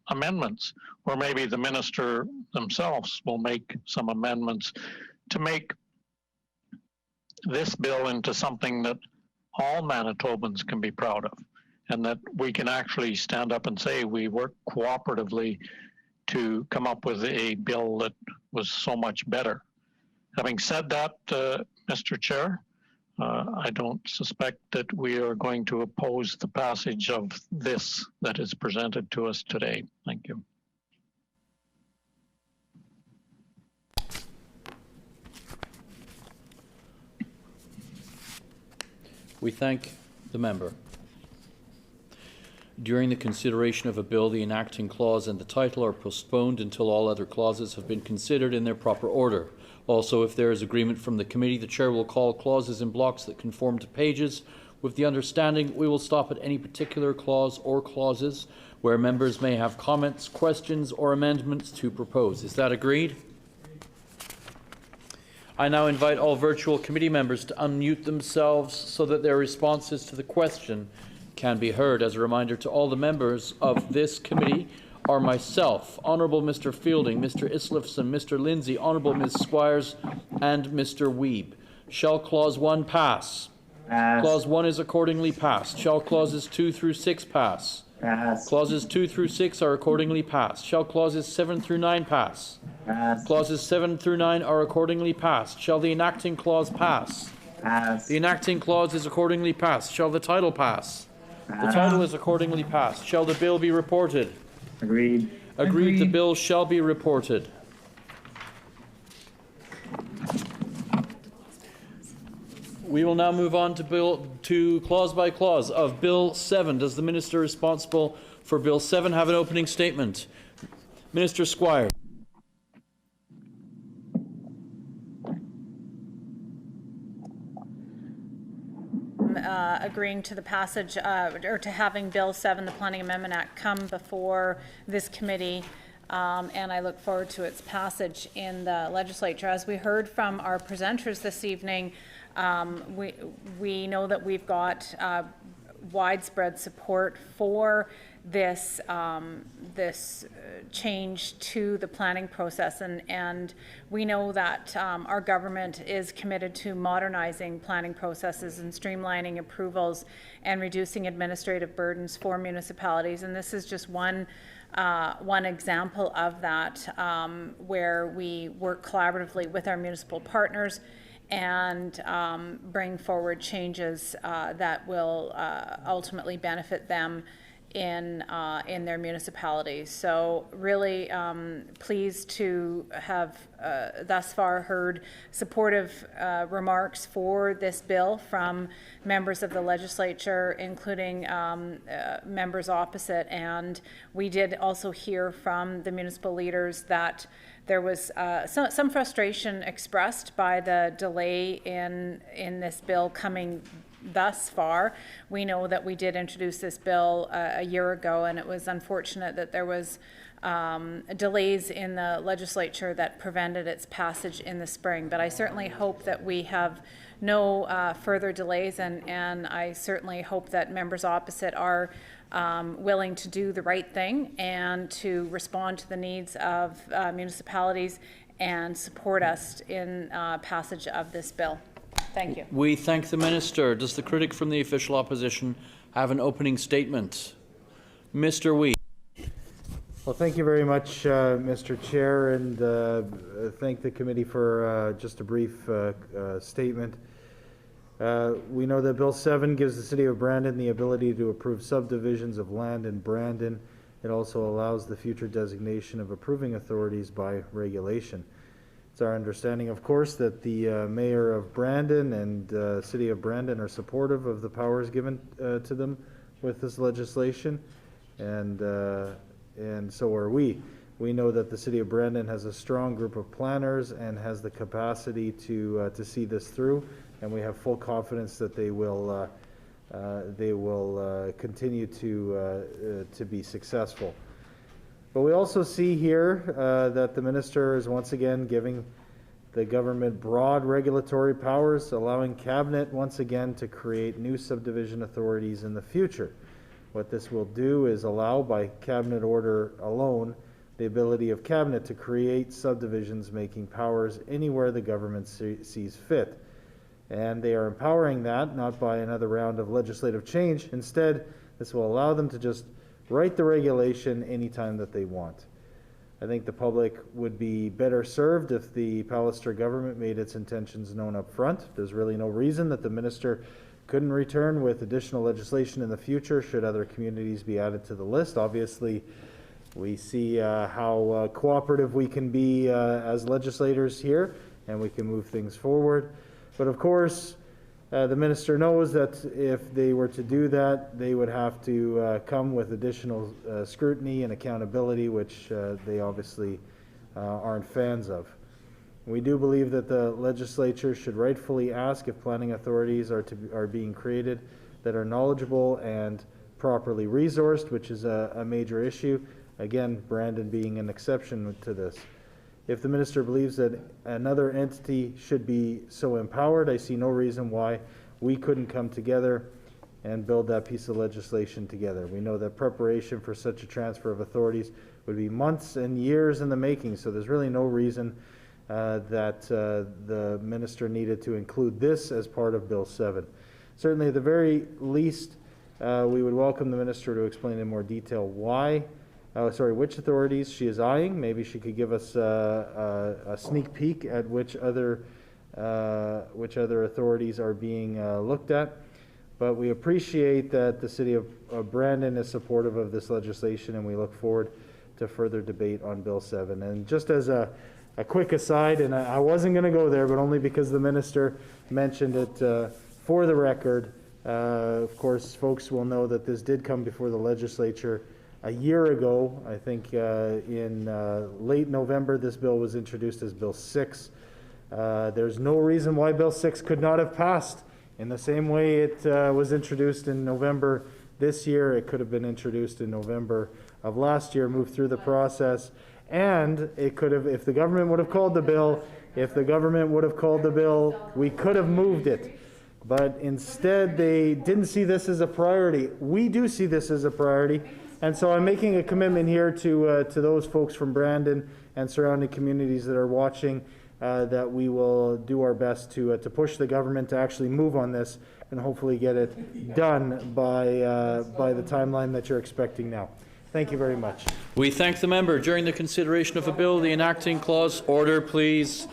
amendments, or maybe the minister themselves will make some amendments to make this bill into something that all Manitobans can be proud of, and that we can actually stand up and say we work cooperatively to come up with a bill that was so much better. Having said that, Mr. Chair, I don't suspect that we are going to oppose the passage of this that is presented to us today. Thank you. We thank the member. During the consideration of a bill, the enacting clause and the title are postponed until all other clauses have been considered in their proper order. Also, if there is agreement from the committee, the chair will call clauses in blocks that conform to pages, with the understanding we will stop at any particular clause or clauses where members may have comments, questions, or amendments to propose. Is that agreed? I now invite all virtual committee members to unmute themselves so that their responses to the question can be heard. As a reminder to all the members of this committee are myself, Honourable Mr. Fielding, Mr. Islifson, Mr. Lindsay, Honourable Ms. Squires, and Mr. Weeb. Shall Clause 1 pass? Pass. Clause 1 is accordingly passed. Shall Clauses 2 through 6 pass? Pass. Clauses 2 through 6 are accordingly passed. Shall Clauses 7 through 9 pass? Pass. Clauses 7 through 9 are accordingly passed. Shall the enacting clause pass? Pass. The enacting clause is accordingly passed. Shall the title pass? Pass. The title is accordingly passed. Shall the bill be reported? Agreed. Agreed. The bill shall be reported. We will now move on to clause by clause of Bill 7. Does the minister responsible for Bill 7 have an opening statement? Minister Squire. Agreeing to the passage or to having Bill 7, the Planning Amendment Act, come before this committee, and I look forward to its passage in the legislature. As we heard from our presenters this evening, we know that we've got widespread support for this change to the planning process, and we know that our government is committed to modernizing planning processes and streamlining approvals and reducing administrative burdens for municipalities, and this is just one example of that, where we work collaboratively with our municipal partners and bring forward changes that will ultimately benefit them in their municipalities. So really pleased to have thus far heard supportive remarks for this bill from members of the legislature, including members opposite. And we did also hear from the municipal leaders that there was some frustration expressed by the delay in this bill coming thus far. We know that we did introduce this bill a year ago, and it was unfortunate that there was delays in the legislature that prevented its passage in the spring. But I certainly hope that we have no further delays, and I certainly hope that members opposite are willing to do the right thing and to respond to the needs of municipalities and support us in passage of this bill. Thank you. We thank the Minister. Does the critic from the official opposition have an opening statement? Mr. Wee. Well, thank you very much, Mr. Chair, and thank the committee for just a brief statement. We know that Bill 7 gives the City of Brandon the ability to approve subdivisions of land in Brandon. It also allows the future designation of approving authorities by regulation. It's our understanding, of course, that the Mayor of Brandon and City of Brandon are supportive of the powers given to them with this legislation, and so are we. We know that the City of Brandon has a strong group of planners and has the capacity to see this through, and we have full confidence that they will continue to be successful. But we also see here that the Minister is once again giving the government broad regulatory powers, allowing Cabinet once again to create new subdivision authorities in the future. What this will do is allow, by Cabinet order alone, the ability of Cabinet to create subdivisions making powers anywhere the government sees fit. And they are empowering that, not by another round of legislative change. Instead, this will allow them to just write the regulation anytime that they want. I think the public would be better served if the Pallister government made its intentions known up front. There's really no reason that the Minister couldn't return with additional legislation in the future should other communities be added to the list. Obviously, we see how cooperative we can be as legislators here, and we can move things forward. But of course, the Minister knows that if they were to do that, they would have to come with additional scrutiny and accountability, which they obviously aren't fans of. We do believe that the legislature should rightfully ask if planning authorities are being created that are knowledgeable and properly resourced, which is a major issue. Again, Brandon being an exception to this. If the Minister believes that another entity should be so empowered, I see no reason why we couldn't come together and build that piece of legislation together. We know that preparation for such a transfer of authorities would be months and years in the making, so there's really no reason that the Minister needed to include this as part of Bill 7. Certainly, at the very least, we would welcome the Minister to explain in more detail which authorities she is eyeing. Maybe she could give us a sneak peek at which other authorities are being looked at. But we appreciate that the City of Brandon is supportive of this legislation, and we look forward to further debate on Bill 7. And just as a quick aside, and I wasn't going to go there, but only because the Minister mentioned it for the record, of course, folks will know that this did come before the legislature a year ago. I think in late November, this bill was introduced as Bill 6. There's no reason why Bill 6 could not have passed. In the same way it was introduced in November this year, it could have been introduced in November of last year, moved through the process, and it could have, if the government would have called the bill, we could have moved it. But instead, they didn't see this as a priority. We do see this as a priority. And so I'm making a commitment here to those folks from Brandon and surrounding communities that are watching that we will do our best to push the government to actually move on this and hopefully get it done by the timeline that you're expecting now. Thank you very much. We thank the member. During the consideration of a bill, the enacting clause, order please,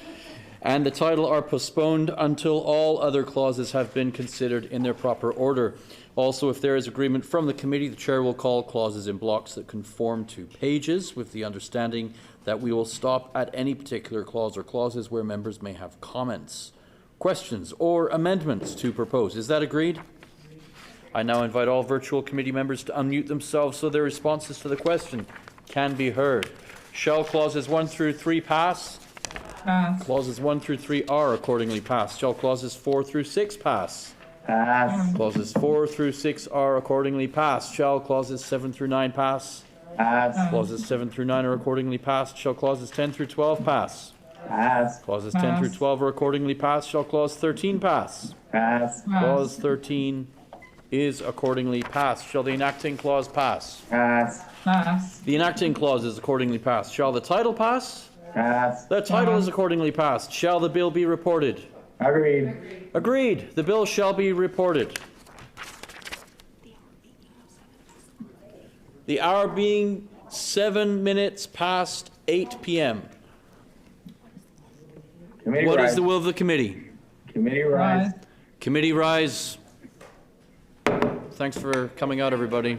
and the title are postponed until all other clauses have been considered in their proper order. Also, if there is agreement from the committee, the chair will call clauses in blocks that conform to pages, with the understanding that we will stop at any particular clause or clauses where members may have comments, questions, or amendments to propose. Is that agreed? I now invite all virtual committee members to unmute themselves so their responses to the question can be heard. Shall clauses 1 through 3 pass? Pass. Clauses 1 through 3 are accordingly passed. Shall clauses 4 through 6 pass? Pass. Clauses 4 through 6 are accordingly passed. Shall clauses 7 through 9 pass? Pass. Clauses 7 through 9 are accordingly passed. Shall clauses 10 through 12 pass? Pass. Clauses 10 through 12 are accordingly passed. Shall clause 13 pass? Pass. Clause 13 is accordingly passed. Shall the enacting clause pass? Pass. Pass. The enacting clause is accordingly passed. Shall the title pass? Pass. The title is accordingly passed. Shall the bill be reported? Agreed. Agreed. The bill shall be reported. The hour being 7 minutes past 8 p.m. Committee What rise. is the will of the committee? Committee rise. Committee rise. Thanks for coming out, everybody.